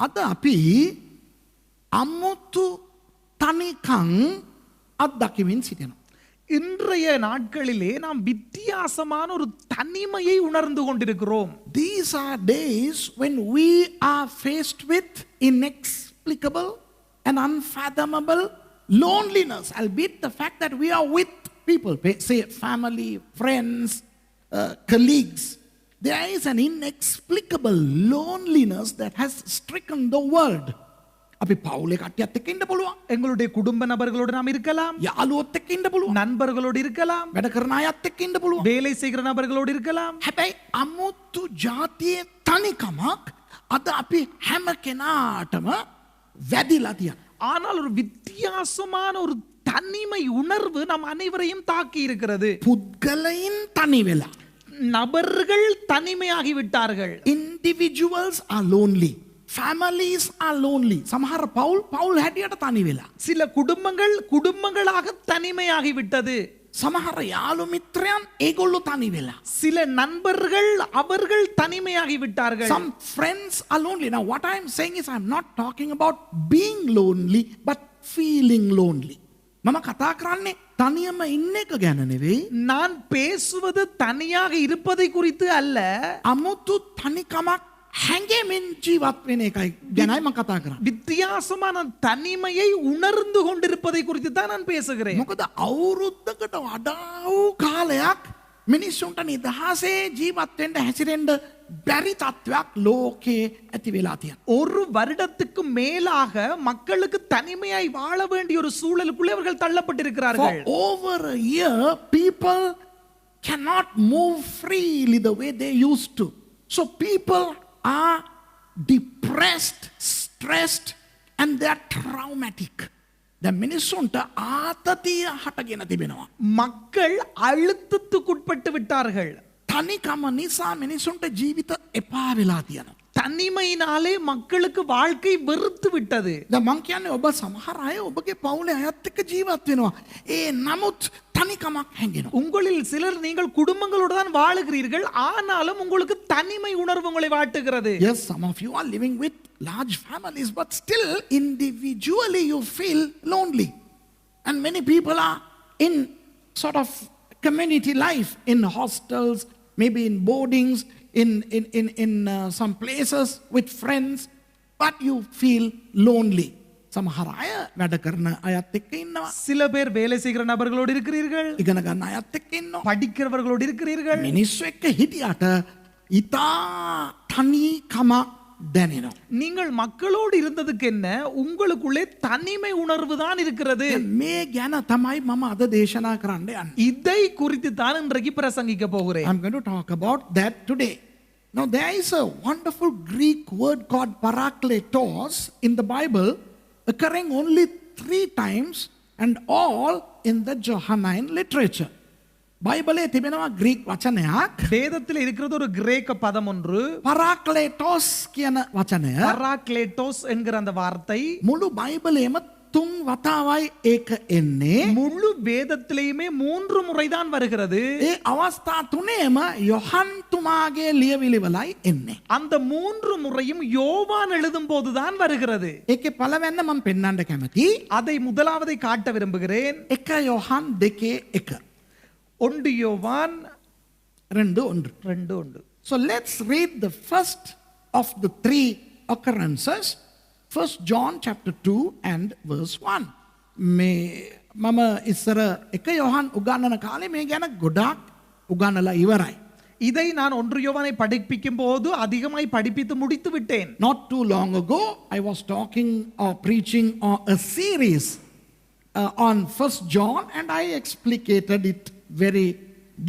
අද අපි අමුතු තනිකං අත්දකිමින් සිටිනවා. இன்றைய நாட்களிலே நாம் வித்தியாசமான ஒரு தனிமையை உணர்ந்து கொண்டிருக்கிறோம். These are days when we are faced with inexplicable and unfathomable loneliness, albeit the fact that we are with people, say family, friends, colleagues. There is an inexplicable loneliness that has stricken the world. අපි පවුලේ කට්ටියත් එක්ක ඉන්න පුළුවන්. எங்களுடைய குடும்ப நபர்களோடு நாம் இருக்கலாம், යාළුවොත් එක්ක ඉන්න පුළුවන්. நண்பர்களோடு இருக்கலாம், වැඩ කරන අයත් එක්ක ඉන්න පුළුවන්. வேலை செய்கிற நபர்களோடு இருக்கலாம். හැබැයි අමුතු ජාතියේ තනිකමක් අද අපි හැම කෙනාටම වැදිලා තියෙනවා. ஆனால் ஒரு வித்தியாசமான ஒரு தனிமை உணர்வு நம் அனைவரையும் தாக்கி இருக்கிறது. පුද්ගලයින් තනි වෙලා. நபர்கள் தனிமையாகி விட்டார்கள். Individuals are lonely. Families are lonely. සමහර පවුල් හැටියට තනි වෙලා. சில குடும்பங்களாக தனிமையாகி விட்டது. සමහර යාළු මිත්‍රයන් ඒගොල්ලෝ තනි වෙලා. சில நண்பர்கள் அவர்கள் தனிமையாகி விட்டார்கள். Some friends are lonely. Now what I am saying is I am not talking about being lonely but feeling lonely. මම කතා කරන්නේ තනියම ඉන්න එක ගැන නෙවෙයි. நான் பேசுவது தனியாக இருப்பதை குறித்து அல்ல, අමුතු තනිකමක් හැඟෙමින් ජීවත් වෙන එකයි ගැනයි මම කතා කරන්නේ. வித்தியாசமான தனிமையை உணர்ந்து கொண்டிருப்பதை குறித்து தான் நான் பேசுகிறேன். මොකද අවුරුද්දකට වඩා වූ කාලයක් මිනිස්සුන්ට නිදහසේ ජීවත් වෙන්න හැසිරෙන්න බැරි තත්වයක් ලෝකේ ඇති වෙලා තියෙනවා. ஒரு வருடத்துக்கு மேலாக மக்களுக்கு தனிமையாய் வாழ வேண்டிய ஒரு சூழலுக்குள்ளே அவர்கள் தள்ளப்பட்டிருக்கிறார்கள். For over a year people cannot move freely the way they used to. So people are depressed, stressed and they are traumatic. දැන් මිනිස්සුන්ට ආතතිය හටගෙන තිබෙනවා. மக்கள் அழுத்தத்துக்குட்பட்டு விட்டார்கள். තනිකම නිසා මිනිස්සුන්ට ජීවිත එපා වෙලා තියෙනවා. தனிமையினாலே மக்களுக்கு வாழ்க்கை வெறுத்து விட்டது. දැන් මං කියන්නේ ඔබ සමහර අය ඔබගේ පවුලේ අයත් එක්ක ජීවත් වෙනවා. ඒ නමුත් තනිකමක් හැඟෙනවා. உங்களில் சிலர் நீங்கள் குடும்பங்களோடு தான் வாழுகிறீர்கள், ஆனாலும் உங்களுக்கு தனிமை உணர்வு உங்களை வாட்டுகிறது. Yes, some of you are living with large families but still individually you feel lonely. And many people are in sort of community life, in hostels, maybe in boardings, in some places with friends, but you feel lonely. සමහර අය වැඩ කරන අයත් එක්ක ඉන්නවා. சில பேர் வேலை செய்கிற நபர்களோடு இருக்கிறீர்கள், ඉගෙන ගන්න අයත් එක්ක ඉන්නවා. படிக்கிறவர்களோடு இருக்கிறீர்கள். මිනිස්සු එක්ක හිටියට ඊතා තනිකමක් දැනෙනවා. நீங்கள் மக்களோடு இருந்ததுக்கு என்ன, உங்களுக்குள்ளே தனிமை உணர்வு தான் இருக்கிறது. මේ ගැන තමයි මම අද දේශනා කරන්න යන්නේ. இதை குறித்து தான் இன்றைக்கு பிரசங்கிக்க போகிறேன். I'm going to talk about that today. Now there is a wonderful Greek word called parakletos in the Bible, occurring only 3 times and all in the Johannine literature. බයිබලයේ තිබෙනවා ග්‍රීක් වචනයක්. வேதத்தில் இருக்கிறது ஒரு கிரேக்க பதம் ஒன்று, parakletos කියන වචනය. பராக்லேட்டோஸ் என்கிற அந்த வார்த்தை මුළු බයිබලයේම 3 වතාවයි ඒක එන්නේ. முழு வேதத்திலேயுமே 3 முறைதான் வருகிறது. ඒ අවස්ථා තුනේම යොහන් තුමාගේ ලියවිලි වලයි එන්නේ. அந்த 3 முறையும் யோவான் எழுதும் போதுதான் வருகிறது. ඒකේ පළවෙන්න මම පෙන්වන්න කැමති. அதை முதலாவதை காட்ட விரும்புகிறேன். 1 යොහන් 2:1. 1 யோவான் 2:1. So let's read the first of the 3 occurrences. First John chapter 2 and verse 1. මේ මම ඉස්සර 1 යොහන් උගන්වන කාලේ මේ ගැන ගොඩාක් උගන්වලා ඉවරයි. இதை நான் 1 யோவானை படிப்பிக்கும் போது அதிகமாய் படிப்பித்து முடித்து விட்டேன். Not too long ago I was talking or preaching a series on First John and I explicated it very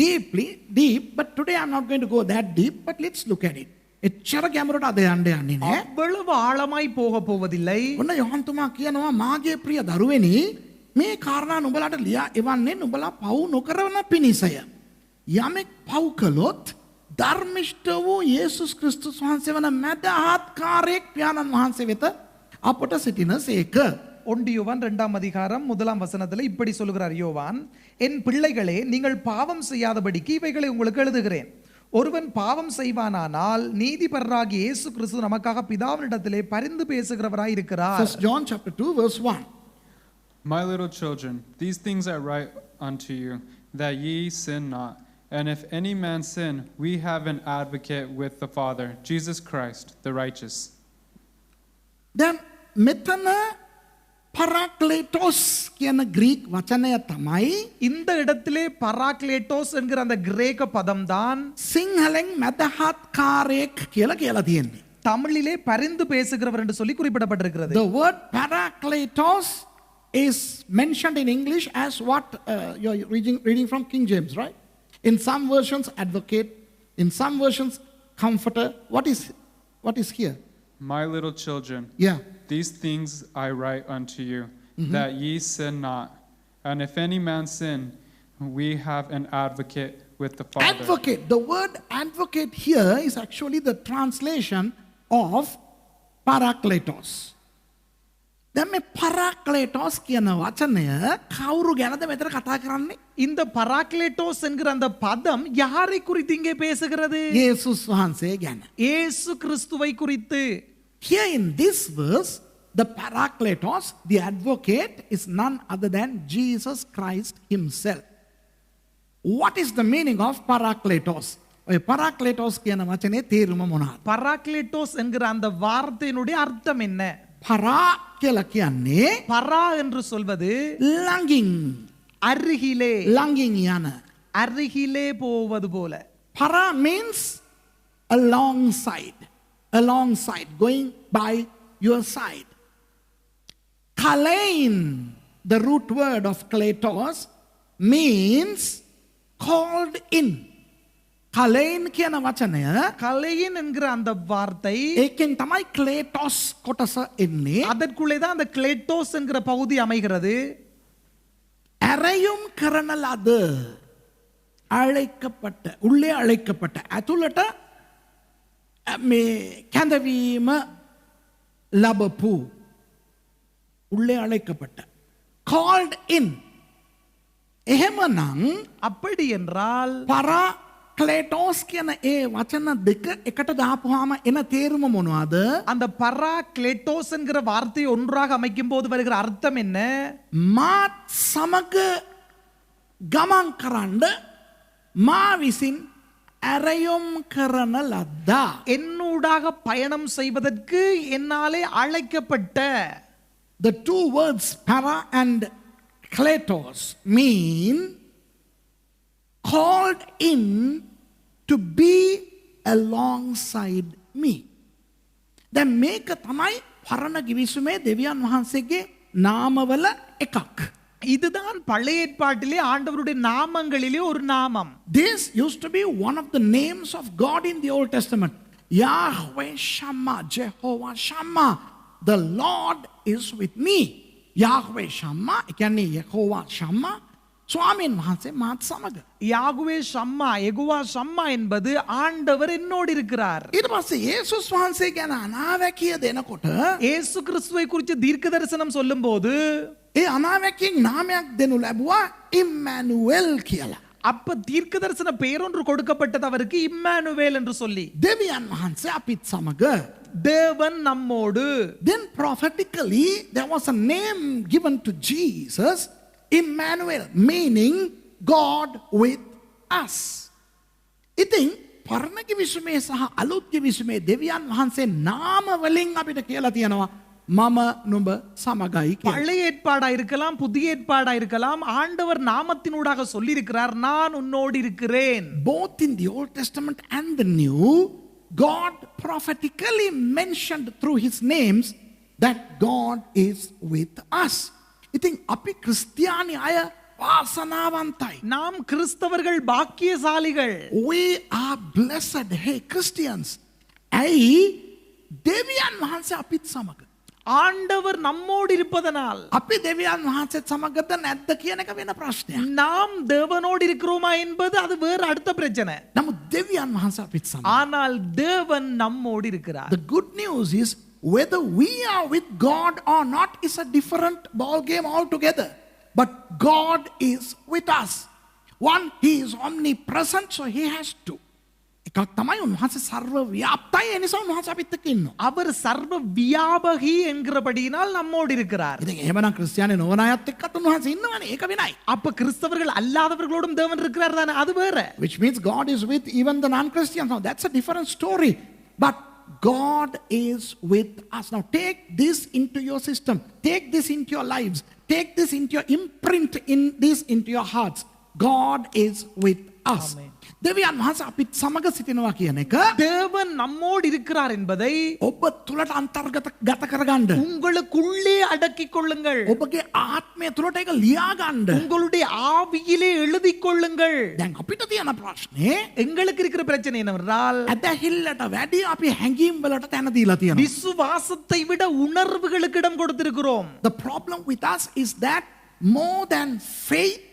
deep, but today I'm not going to go that deep, but let's look at it. එච්චර ගැඹුරට අද යන්න යන්නේ නෑ. அவ்வளவு ஆழமாய் போக போவதில்லை. ඔන්න යොහන් තුමා කියනවා මාගේ ප්‍රිය දරුවනි මේ කාරණා නුඹලාට ලියා එවන්නේ නුඹලා පව් නොකරන පිණිසය. යමෙක් පව් කළොත් ධර්මිෂ්ඨ වූ යේසුස් ක්‍රිස්තුස් වහන්සේ වන මැදහත් කාර්යයක් පියාණන් වහන්සේ වෙත අපට සිටිනසේක. 1 யோவான் 2ஆம் அதிகாரம் 1ஆம் வசனத்தில் இப்படி சொல்கிறார் யோவான், என் பிள்ளைகளே, நீங்கள் பாவம் செய்யாதபடிக்கு இவைகளை உங்களுக்கு எழுதுகிறேன். ஒருவன் பாவம் செய்வானானால் நீதிபரராகிய இயேசு கிறிஸ்து நமக்காக பிதாவினிடத்திலே பரிந்து பேசுகிறவராய் இருக்கிறார். 1 John chapter 2 verse 1. My little children, these things I write unto you, that ye sin not. And if any man sin, we have an advocate with the Father, Jesus Christ, the righteous. දැන් මෙතන parakletos කියන Greek වචනය තමයි இந்த இடத்திலே பராக்லேட்டோஸ் என்கிற அந்த கிரேக்க பதம் தான் සිංහලෙන් මැදහත්කාරයෙක් කියලා කියලා තියෙන්නේ. தமிழிலே பரிந்து பேசுகிறவர் என்று சொல்லி குறிப்பிடப்பட்டிருக்கிறது. The word parakletos is mentioned in English as what you're reading from King James, right? In some versions advocate, in some versions comforter. What is here? My little children, Yeah. these things I write unto you, that ye sin not. And if any man sin, we have an advocate with the Father. Advocate. The word advocate here is actually the translation of parakletos. දැන් මේ parakletos කියන වචනය කවුරු ගැනද මෙතන කතා කරන්නේ? இந்த பராக்லேட்டோஸ் என்கிற அந்த பதம் யாரை குறித்து இங்கே பேசுகிறது? යේසුස් වහන්සේ ගැන. இயேசு கிறிஸ்துவை குறித்து. Here in this verse, the parakletos, the advocate, is none other than Jesus Christ himself. What is the meaning of parakletos? ඔය parakletos කියන වචනේ තේරුම මොනවාද? பராக்லேட்டோஸ் என்கிற அந்த வார்த்தையினுடைய அர்த்தம் என்ன? පරා කියලා කියන්නේ பரா என்று சொல்வது ළඟින් அருகிலே, ළඟින් යන. அருகிலே போவது போல. Para means alongside, going by your side. Kalein, the root word of kletos, means called in. Kalein කියන වචනය கலையின் என்கிற அந்த வார்த்தை ඒකෙන් තමයි kletos කොටස එන්නේ. அதற்குள்ளே தான் அந்த கிளேட்டோஸ் என்கிற பகுதி அமைகிறது. ඇරයුම් කරන ලද අழைக்கப்பட்ட உள்ளே අழைக்கப்பட்ட ඇතුළට මේ කැඳවීම ලැබපු உள்ளே අழைக்கப்பட்ட called in. එහෙමනම් அப்படி என்றால் parakletos කියන ඒ වචන දෙක එකට දාපුවාම එන තේරුම මොනවද? அந்த பராக்லேட்டோஸ் என்கிற வார்த்தையை ஒன்றாக அமைக்கும் போது வருகிற அர்த்தம் என்ன? මාත් සමග ගමන් කරන්න මා විසින් ඇරයුම් කරන ලද්දා. என்னூடாக பயணம் செய்வதற்கு என்னாலே அழைக்கப்பட்ட. The two words para and kletos mean called in to be alongside me. දැන් මේක තමයි පරණ ගිවිසුමේ දෙවියන් වහන්සේගේ නාමවල එකක්. இதுதான் பழைய ஏற்பாட்டிலே ஆண்டவருடைய நாமங்களிலே ஒரு நாமம். This used to be one of the names of God in the Old Testament. Yahweh Shammah, Jehovah Shammah. The Lord is with me. Yahweh Shammah, කියන්නේ Jehovah Shammah. ස්වාමීන් වහන්සේ මාත් සමග. யாகுவே ஷம்மா, யெகோவா ஷம்மா என்பது ஆண்டவர் என்னோடு இருக்கிறார். ඊට පස්සේ යේසුස් වහන්සේ ගැන අනාවැකිය දෙනකොට இயேசு கிறிஸ்துவை குறித்து தீர்க்க தரிசனம் சொல்லும்போது ඒ අනාවැකියෙන් නාමයක් දෙනු ලැබුවා ඉම්මැනුවෙල් කියලා. அப்ப தீர்க்க தரிசன பெயரொன்று கொடுக்கப்பட்டது அவருக்கு, இம்மானுவேல் என்று சொல்லி. දෙවියන් වහන්සේ අපිත් සමග. தேவன் நம்மோடு. Then prophetically there was a name given to Jesus, Emmanuel, meaning God with us. ඉතින් පරණ කිවිසුමේ සහ අලුත් කිවිසුමේ දෙවියන් වහන්සේ නාම වලින් අපිට කියලා තියෙනවා මම නුඹ සමගයි කියලා. பழைய ஏற்பாடா இருக்கலாம், புதிய ஏற்பாடா இருக்கலாம், ஆண்டவர் நாமத்தினூடாக சொல்லி இருக்கிறார், நான் உன்னோடு இருக்கிறேன். Both in the Old Testament and the New, God prophetically mentioned through his names that God is with us. ඉතින් අපි ක්‍රිස්තියානි අය වාසනාවන්තයි. நாம் கிறிஸ்தவர்கள் பாக்கியசாலிகள். We are blessed. Hey Christians. ඇයි දෙවියන් වහන්සේ අපිත් සමග. ஆண்டவர் நம்மோடு இருப்பதனால் අපි දෙවියන් වහන්සේත් සමගද නැද්ද කියන එක වෙන ප්‍රශ්නයක්. நாம் தேவனோடு இருக்கிறோமா என்பது அது வேறு அடுத்த பிரச்சனை. නමුත් දෙවියන් වහන්සේ අපිත් සමග. ஆனால் தேவன் நம்மோடு இருக்கிறார். The good news is whether we are with God or not is a different ball game altogether. But God is with us. One, he is omnipresent, so he has to. එකක් තමයි උන්වහන්සේ සර්ව ව්‍යාප්තයි ඒ නිසා උන්වහන්සේ අපිත් එක්ක ඉන්නවා. அவர் சர்வ வியாபகி என்கிறபடியினால் நம்மோடு இருக்கிறார். ඉතින් එහෙමනම් ක්‍රිස්තියානි නොවන අයත් එක්කත් උන්වහන්සේ ඉන්නවනේ. ඒක වෙනයි. அப்ப கிறிஸ்தவர்கள் அல்லாதவர்களோடும் தேவன் இருக்கிறார் தானே, அது வேற. Which means God is with even the non-Christians. Now that's a different story. But God is with us. Now take this into your system. Take this into your lives. Take this into your imprint in this into your hearts. God is with us. Amen. දෙවියන් වහන්සේ අපිත් සමග සිටිනවා කියන එක தேவன் நம்மோடு இருக்கிறார் என்பதை ඔබ තුලට අන්තර්ගත කරගන්න. உங்களுக்குள்ளே அடக்கிக் கொள்ளுங்கள். ඔබගේ ආත්මය තුලට ඒක ලියා ගන්න. உங்களுடைய ஆவியிலே எழுதிக் கொள்ளுங்கள். දැන් අපිට තියෙන ප්‍රශ්නේ எங்களுக்கு இருக்கிற பிரச்சனை என்னவென்றால் ඇදහිල්ලට වැඩි අපි හැඟීම් වලට තැන දීලා තියෙනවා. விசுவாசத்தை விட உணர்வுகளுக்கு இடம் கொடுத்திருக்கிறோம். The problem with us is that more than faith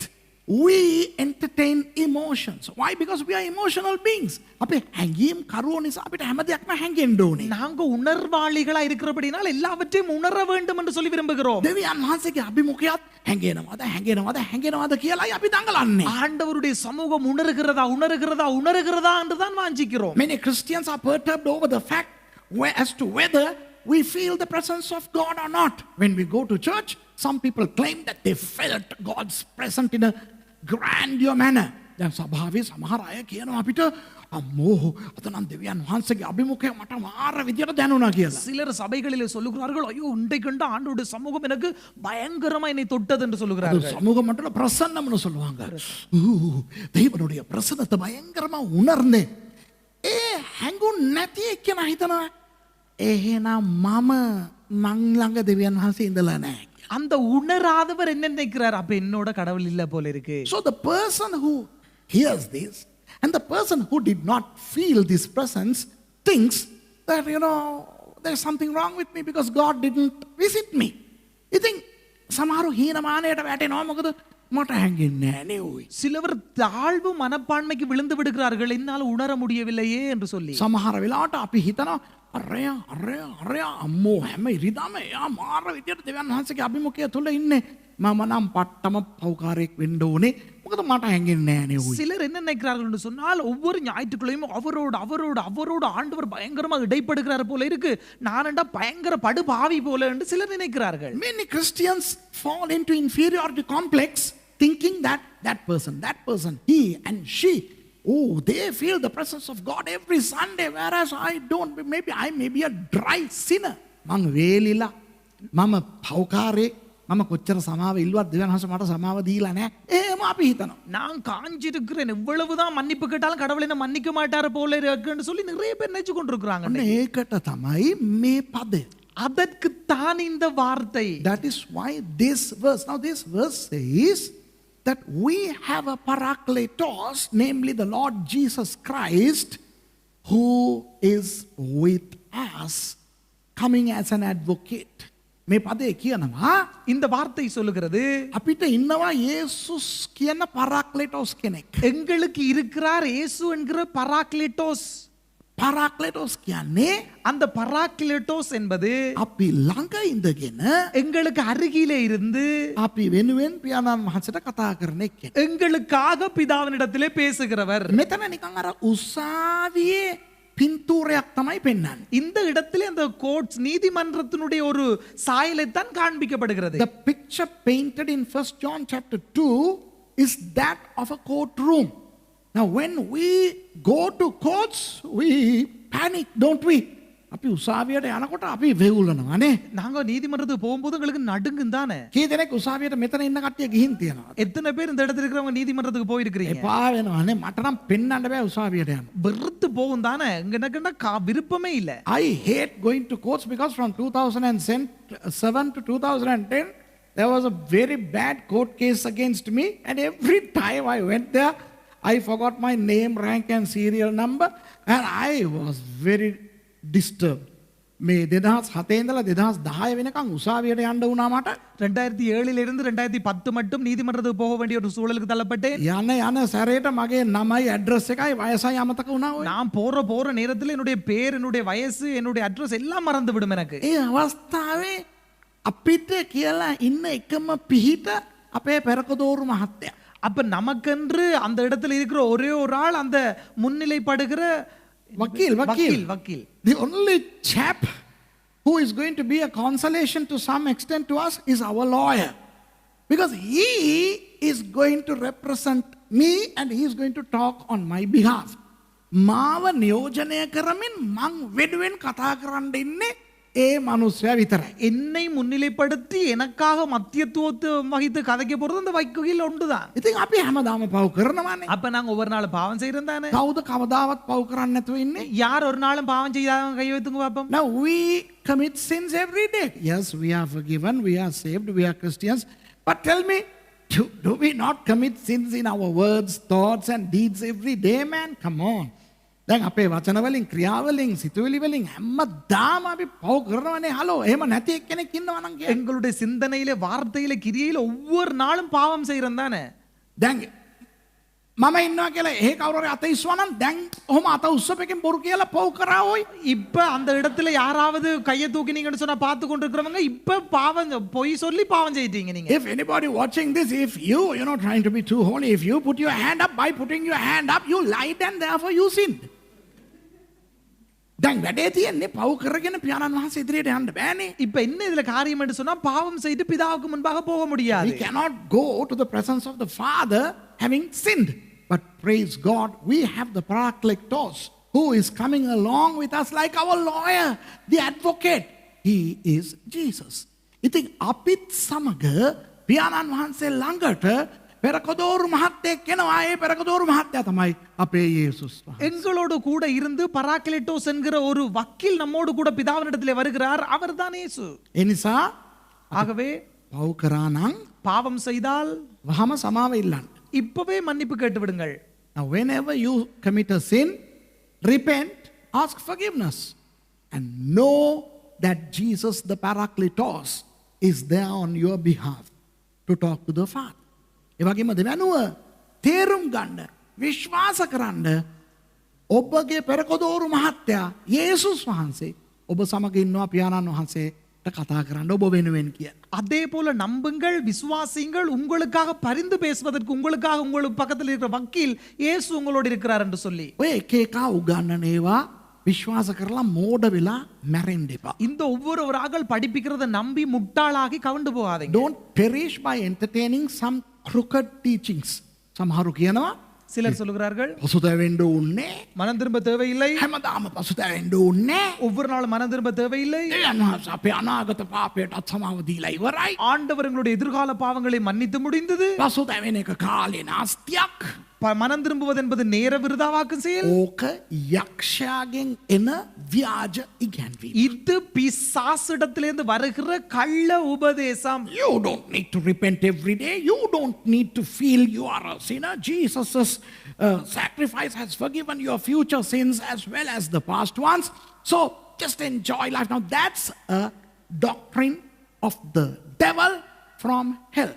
we entertain emotions. Why? Because we are emotional beings. අපේ හැඟීම් කරුවෝ නිසා අපිට හැම දෙයක්ම හැංගෙන්න ඕනේ. நாங்க உணர்வாளிகளா இருக்கிறபடினால் எல்லாவற்றையும் உணர வேண்டும் என்று சொல்லி விரும்புகிறோம். දෙවියන් වහන්සේගේ අභිමුඛයත් හැංගෙනවද කියලායි අපි දඟලන්නේ. ஆண்டவருடைய சமூகம் உணர்கிறதா என்று தான் வாஞ்சிக்கிறோம். Many Christians are perturbed over the fact as to whether we feel the presence of God or not. When we go to church, some people claim that they felt God's presence in a grandeur manner. දැන් සභාවේ සමහර අය කියනවා අපිට අම්මෝ අද නම් දෙවියන් වහන්සේගේ අභිමුඛය මට මාර විදියට දැනුණා කියලා. சிலர் சபைகளிலே சொல்லுகிறார்கள், ஐயோ இன்றைக்கு கண்ட ஆண்டவருடைய சமூகம் எனக்கு பயங்கரமா என்னை தொட்டது என்று அது சொல்லுகிறார்கள். சமூக மட்டல பிரசன்னம்னு சொல்லுவாங்க. தேவனுடைய பிரசன்னத்தை பயங்கரமா உணர்ந்தேன். හැඟුන් නැති එක්කෙනා හිතනවා එහෙනම් මම මං ළඟ දෙවියන් වහන්සේ ඉඳලා නැහැ. அந்த உணராதவர் என்ன நினைக்கிறார், அப்ப என்னோட கடவுள் இல்ல போல இருக்கு. So the person who hears this and the person who did not feel this presence thinks that there's something wrong with me because God didn't visit me. You think සමහරු හීනමානයට වැටෙනවා මොකද මට හැංගෙන්නේ නැහැ නේ ඔයි. சிலவர் தாழ்வு மனப்பான்மைக்கு விழுந்து விடுகிறார்கள், என்னால் உணர முடியவில்லையே என்று சொல்லி. සමහර වෙලාවට අපි හිතනවා අරයා අම්මෝ හැම ඉරිදාම එයා මාර විදියට දෙවියන් වහන්සේගේ අභිමුඛය තුල ඉන්නේ. මම නම් පට්ටම පව්කාරයෙක් වෙන්න ඕනේ. මොකද මට හැංගෙන්නේ නැහැ නේ ඔයි. சிலர் என்ன நினைக்கிறார்கள் என்று சொன்னால், ஒவ்வொரு ஞாயிற்றுக்கிழமையும் அவரோடு ஆண்டவர் பயங்கரமா இடைப்படுகிறார் போல இருக்கு, நானண்டா பயங்கர படுபாவி போல என்று சிலர் நினைக்கிறார்கள். Many Christians fall into inferiority complex thinking that person, he and she, they feel the presence of God every Sunday, whereas I don't. Maybe I may be a dry sinner. මං වේලිලා මම පව්කාරේ මම කොච්චර සමාව ඉල්ලුවත් දෙවියන් වහන්සේ මට සමාව දීලා නැහැ. එහෙම අපි හිතනවා. நான் காஞ்சிருக்கிறேன், எவ்வளவுதான் மன்னிப்பு கேட்டாலும் கடவுள் என்ன மன்னிக்க மாட்டார் போல இருக்குன்னு சொல்லி நிறைய பேர் நினைச்சு கொண்டிருக்கிறாங்க. ඒකට තමයි මේ පදය. அதற்கு தான் இந்த வார்த்தை. That is why this verse, now this verse says that we have a parakletos, namely the Lord Jesus Christ, who is with us, coming as an advocate. මේ පදේ කියනවා இந்த வார்த்தை சொல்லுகிறது, අපිට ඉන්නවා යේසුස් කියන parakletos කෙනෙක්. எங்களுக்கு இருக்கிறார் இயேசு என்கிற பராக்லேட்டோஸ். parakletos කියන්නේ அந்த பராக்லேட்டோஸ் என்பது අපි ළඟ ඉඳගෙන எங்களுக்கு அருகிலே இருந்து අපි වෙනුවෙන් පියාණන් වහන්සේට කතා කරන එක්කෙනෙක්. எங்களுக்காக பிதாவினிடத்திலே பேசுகிறவர். මෙතන නිකන් අර උසාවියේ පින්තූරයක් තමයි පෙන්වන්නේ. இந்த இடத்திலே அந்த கோட்ஸ் நீதிமன்றத்தினுடைய ஒரு சாயலை தான் காண்பிக்கப்படுகிறது. The picture painted in 1 John chapter 2 is that of a courtroom. Now when we go to courts, we panic, don't we? අපි උසාවියට යනකොට අපි වෙවුලනවා නේ. நாங்க நீதிமன்றத்துக்கு போகும்போது உங்களுக்கு நடுங்கும் தானே. කී දෙනෙක් උසාවියට මෙතන ඉන්න කට්ටිය ගිහින් තියෙනවා. எத்தனை பேர் இந்த இடத்துல இருக்கிறவங்க நீதிமன்றத்துக்கு போயிருக்கிறீங்க? එපා වෙනවා නේ. මට නම් පෙන්වන්න බෑ උසාවියට යන්න. வெறுத்து போகும் தானே. எனக்கு விருப்பமே இல்ல. I hate going to courts because from 2007 to 2010 there was a very bad court case against me, and every time I went there I forgot my name, rank and serial number, and I was very disturbed. මේ 2007 ඉඳලා 2010 වෙනකන් උසාවියට යන්න වුණා මට. 2007 இருந்து 2010 மட்டும் நீதிமன்றத்துக்கு போக வேண்டிய ஒரு சூழலுக்கு தள்ளப்பட்டேன். යන සැරේට මගේ නමයි ඇඩ්‍රස් එකයි වයසයි අමතක වුණා ඔය. நான் போற நேரத்துல என்னுடைய பேர், என்னுடைய வயசு, என்னுடைய அட்ரஸ் எல்லாம் மறந்து விடும் எனக்கு. ඒ අවස්ථාවේ අපිට කියලා ඉන්න එකම පිහිට අපේ පෙරකදෝරු මහත්තයා. அப்ப நமக்கென்று அந்த இடத்துல இருக்கிற ஒரே ஒரு ஆள் அந்த முன்னிலைப்படுகிற Vakil, வக்கீல் vakil. வக்கீல். The only chap who is going to be a consolation to some extent to us is our lawyer. Because he is going to represent me and he is going to talk on my behalf. මාව නියෝජනය කරමින් මං වෙනුවෙන් කතා කරන්න ඉන්නේ ඒ මනුස්සයා විතරයි. என்னை முன்னிலைப்படுத்தி எனக்காக மத்தியத்துவத்தை வகித்து கதைக்க போறது அந்த வக்கீல் ஒன்றுதான். ඉතින් අපි හැමදාම පව් කරනවානේ. அப்ப நாங்க ஒவ்வொரு நாள் பாவம் செய்யறோம் தானே. කවුද කවදාවත් පව් කරන්නේ නැතුව ඉන්නේ? யார் ஒரு நாளும் பாவம் செய்யாதவங்க கை வைத்துங்க பாப்போம். Now we commit sins every day. Yes, we are forgiven, we are saved, we are Christians. But tell me, do we not commit sins in our words, thoughts and deeds every day, man? Come on. දැන් අපේ වචන වලින් ක්‍රියා වලින් සිතුවිලි වලින් හැමදාම අපි පව් කරනවනේ. හලෝ එහෙම නැති එක්කෙනෙක් ඉන්නවා නම් කියන්න. எங்களுடைய சிந்தனையில வார்த்தையில கிரியையில ஒவ்வொரு நாளும் பாவம் செய்யறோம் தானே. දැන් මම ඉන්නවා කියලා එහෙ කවුරු හරි අත ඉස්වා නම් දැන් ඔහොම අත උස්සපෙකින් බොරු කියලා පව් කරා ඔයි. இப்ப அந்த இடத்துல யாராவது கையை தூக்கினீங்கன்னு சொன்னா பார்த்து கொண்டு இருக்கிறவங்க இப்ப பாவம் பொய் சொல்லி பாவம் செய்யிட்டீங்க நீங்க. If anybody watching this, if you're not trying to be too holy, if you put your hand up, by putting your hand up, you lied and therefore you sinned. දැන් වැඩේ තියෙන්නේ පව් කරගෙන පියාණන් වහන්සේ ඉදිරියට යන්න බෑනේ. இப்ப என்ன இதுல காரியம் என்று சொன்னா பாவம் செய்து பிதாவுக்கு முன்பாக போக முடியாது. We cannot go to the presence of the Father having sinned. But praise God, we have the Parakletos who is coming along with us like our lawyer, the advocate. He is Jesus. ඉතින් අපිත් සමග පියාණන් වහන්සේ ළඟට පෙරකදෝරු මහත්තයෙක් එනවා. ඒ පෙරකදෝරු මහත්තයා තමයි අපේ යේසුස් වහන්සේ. எங்களோடு கூட இருந்து பராக்லேட்டோஸ் என்கிற ஒரு வக்கீல் நம்மோடு கூட பிதாவினிடத்திலே வருகிறார். அவர்தான் இயேசு. ඒ නිසා ஆகவே පව් කරා නම් பாவம் செய்தால் වහම සමාව ඉල්ලන්න. இப்பவே மன்னிப்பு கேட்டு விடுங்கள். Now whenever you commit a sin, repent, ask forgiveness and know that Jesus the Parakletos is there on your behalf to talk to the Father. ඒ වගේම දෙවනුව තේරුම් ගන්න විශ්වාස කරන්න ඔබගේ පෙරකදෝරු මහත්තයා යේසුස් වහන්සේ ඔබ සමග ඉන්නවා පියාණන් වහන්සේට කතා කරන්න ඔබ වෙනුවෙන් කියන. அதே போல நம்புங்கள், விசுவாசிங்கள், உங்களுக்காக பரிந்து பேசுவதற்கு உங்களுக்காக உங்களுக்கு பக்கத்தில் இருக்கிற வக்கீல் இயேசு உங்களோடு இருக்கிறார் என்று சொல்லி. ඔය එක එකා උගන්නන ඒවා විශ්වාස කරලා මෝඩ වෙලා මැරෙන්න එපා. இந்த ஒவ்வொருவராக படிப்பிக்கிறத நம்பி முட்டாளாகி கவுண்டு போகாதீங்க. Don't perish by entertaining some crooked teachings. සමහරු කියනවා சிலர் சொல்லுகிறார்கள் පසුතැවෙන්න ඕනේ. மனம் திரும்ப தேவையில்லை, හැමදාම පසුතැවෙන්න ඕනේ. ஒவ்வொரு நாளும் மனம் திரும்ப தேவையில்லை, යනවා අපේ අනාගත පාපයටත් සමාව දීලා ඉවරයි. ஆண்டவர் எங்களுடைய எதிர்கால பாவங்களை மன்னித்து முடிந்தது. පසුතැවෙන එක කාලේ නාස්තියක්. மனம் திரும்புவது என்பது நேர விருதாவாக்கும் செயல். ඕක යක්ෂයාගෙන් එන ව්‍යාජ ඉගැන්වීම. இது பிசாசிடத்திலிருந்து வருகிற கள்ள உபதேசம். You don't need to repent every day. You don't need to feel you are a sinner. Jesus' sacrifice has forgiven your future sins as well as the past ones. So just enjoy life. Now that's a doctrine of the devil from hell.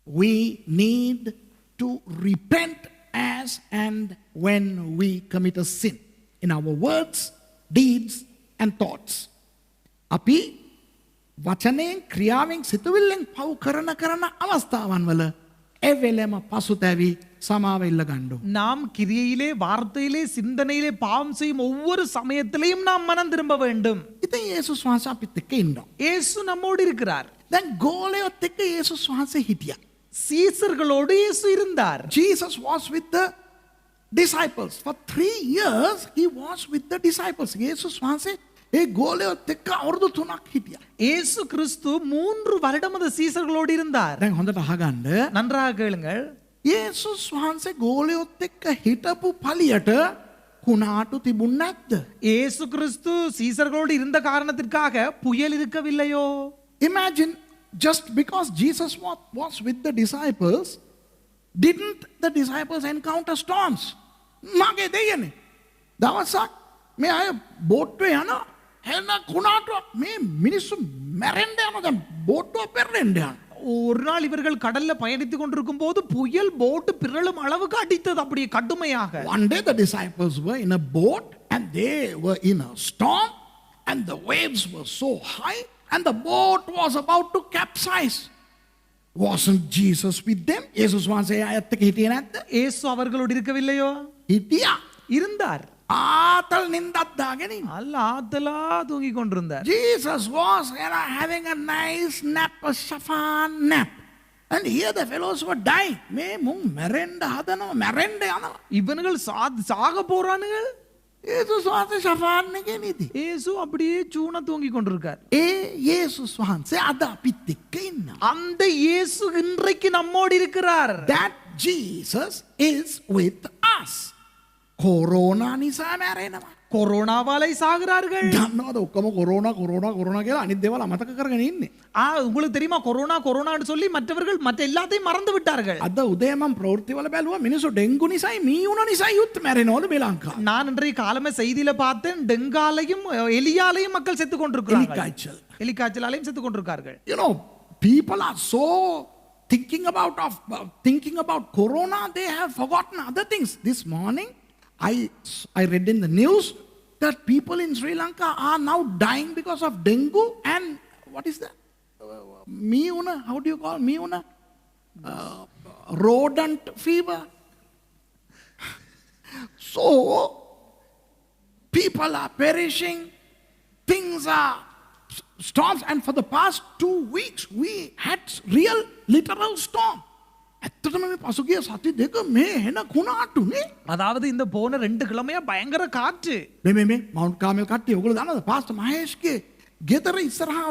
We need to repent as and when we commit a sin in our words, deeds and thoughts. අපි වචනයෙන් ක්‍රියාවෙන් සිතුවිල්ලෙන් පව් කරන අවස්ථාවන් වල එවෙලෙම පසුතැවි සමාව ඉල්ල ගන්න ඕන. நாம் கிரியையிலே, வார்த்தையிலே, சிந்தனையிலே பாவம் செய்யும் ஒவ்வொரு சமயத்திலையும் நாம் மனம் திரும்ப வேண்டும். ඉතින් යේසුස් වහන්සේ අපිත් එක්ක ඉන්නවා. இயேசு நம்மோடு இருக்கிறார். දැන් ගෝලයොත් එක්ක යේසුස් වහන්සේ හිටියා. சீசர்களோடு இயேசு இருந்தார். Jesus was with the disciples. For 3 years he was with the disciples. යේසුස් වහන්සේ ඒ ගෝලයොත් එක්ක අවුරුදු 3ක් හිටියා. இயேசு கிறிஸ்து 3 வருடம் அந்த சீசர்களோடு இருந்தார். දැන් හොඳට අහගන්න. நன்றாக கேளுங்கள். යේසුස් වහන්සේ ගෝලයොත් එක්ක හිටපු පළියට කුණාටු තිබුණ නැද්ද? இயேசு கிறிஸ்து சீசர்களோடு இருந்த காரணத்திற்காக புயல் இருக்கவில்லையோ? Imagine, just because Jesus was with the disciples, didn't the disciples encounter storms? මගේ දෙයනේ. දවසක් මේ අය බෝට්ටුවේ යනවා. එන්න කුණාටුවක් මේ මිනිස්සු මැරෙන්න යනවා. දැන් බෝට්ටුව පෙරලෙන්න යනවා. ஒரு நாள் இவர்கள் கடல்ல பயணித்துக் கொண்டிருக்கும் போது புயல் போட்டு பிறழும் அளவுக்கு அடித்தது அப்படியே கடுமையாக. One day the disciples were in a boat and they were in a storm and the waves were so high and the boat was about to capsize. Wasn't Jesus with them? Jesus වහන්සේ අයත් එක්ක හිටියේ නැද්ද? இயேசு அவர்களோடு இருக்கவில்லையோ? හිටියා. இருந்தார். ආතල් නින්දක් දාගෙන ඉන්න. அல்ல ஆத்தலா தூங்கி கொண்டிருந்தார். Jesus was having a nice nap, a shafan nap. And here the fellows were dying. මේ මුන් මැරෙන්න හදනවා, මැරෙන්න යනවා. இவனுங்கள் சாக போறானுங்க. යේසුස් වහන්සේ ශෆාන් එකේ නිදි. இயேசு அப்படியே சூன தூங்கி கொண்டிருக்கார். ඒ යේසුස් වහන්සේ අද අපිත් එක්ක ඉන්නවා. அந்த இயேசு இன்றைக்கு நம்மோடு இருக்கிறார். That Jesus is with us. Corona නිසා මැරෙනවා. கொரோனாவாலை சாகிறார்கள். දන්නවද ඔක්කොම කොරෝනා කියලා අනිත් දේවල් අමතක කරගෙන ඉන්නේ. உங்களுக்கு தெரியுமா கொரோனான்னு சொல்லி மற்றவர்கள் மற்ற எல்லாத்தையும் மறந்து விட்டார்கள். අද උදේ මම ප්‍රවෘත්තිවල බැලුවා මිනිස්සු ඩෙන්ගු නිසායි මීඋණ නිසායි යුත් මැරෙනවලු මේ ලංකාවේ. நான் இன்றைய காலமே செய்தியில பார்த்தேன் டெங்காலையும் எலியாலையும் மக்கள் செத்து கொண்டிருக்கிறார்கள். එලිකාய்ச்சல். எலிக்காய்ச்சலாலையும் செத்து கொண்டிருக்கார்கள். You know, people are so thinking about corona, they have forgotten other things. This morning I read in the news that people in Sri Lanka are now dying because of dengue and what is that? Miyuna, how do you call Miyuna? Rodent fever. So people are perishing, things are storms, and for the past 2 weeks we had real literal storm. ඇත්තටම මේ පසුගිය සති දෙක මේ එන කුණාටුනේ. அதாவது இந்த போன 2 கிழமையா பயங்கர காற்று. මේ මවුන්ට් කාමල් කට්ටිය ඔයගොල්ලෝ දන්නවද පාස්ටර් මහේෂ්ගේ ගෙදර ඉස්සරහා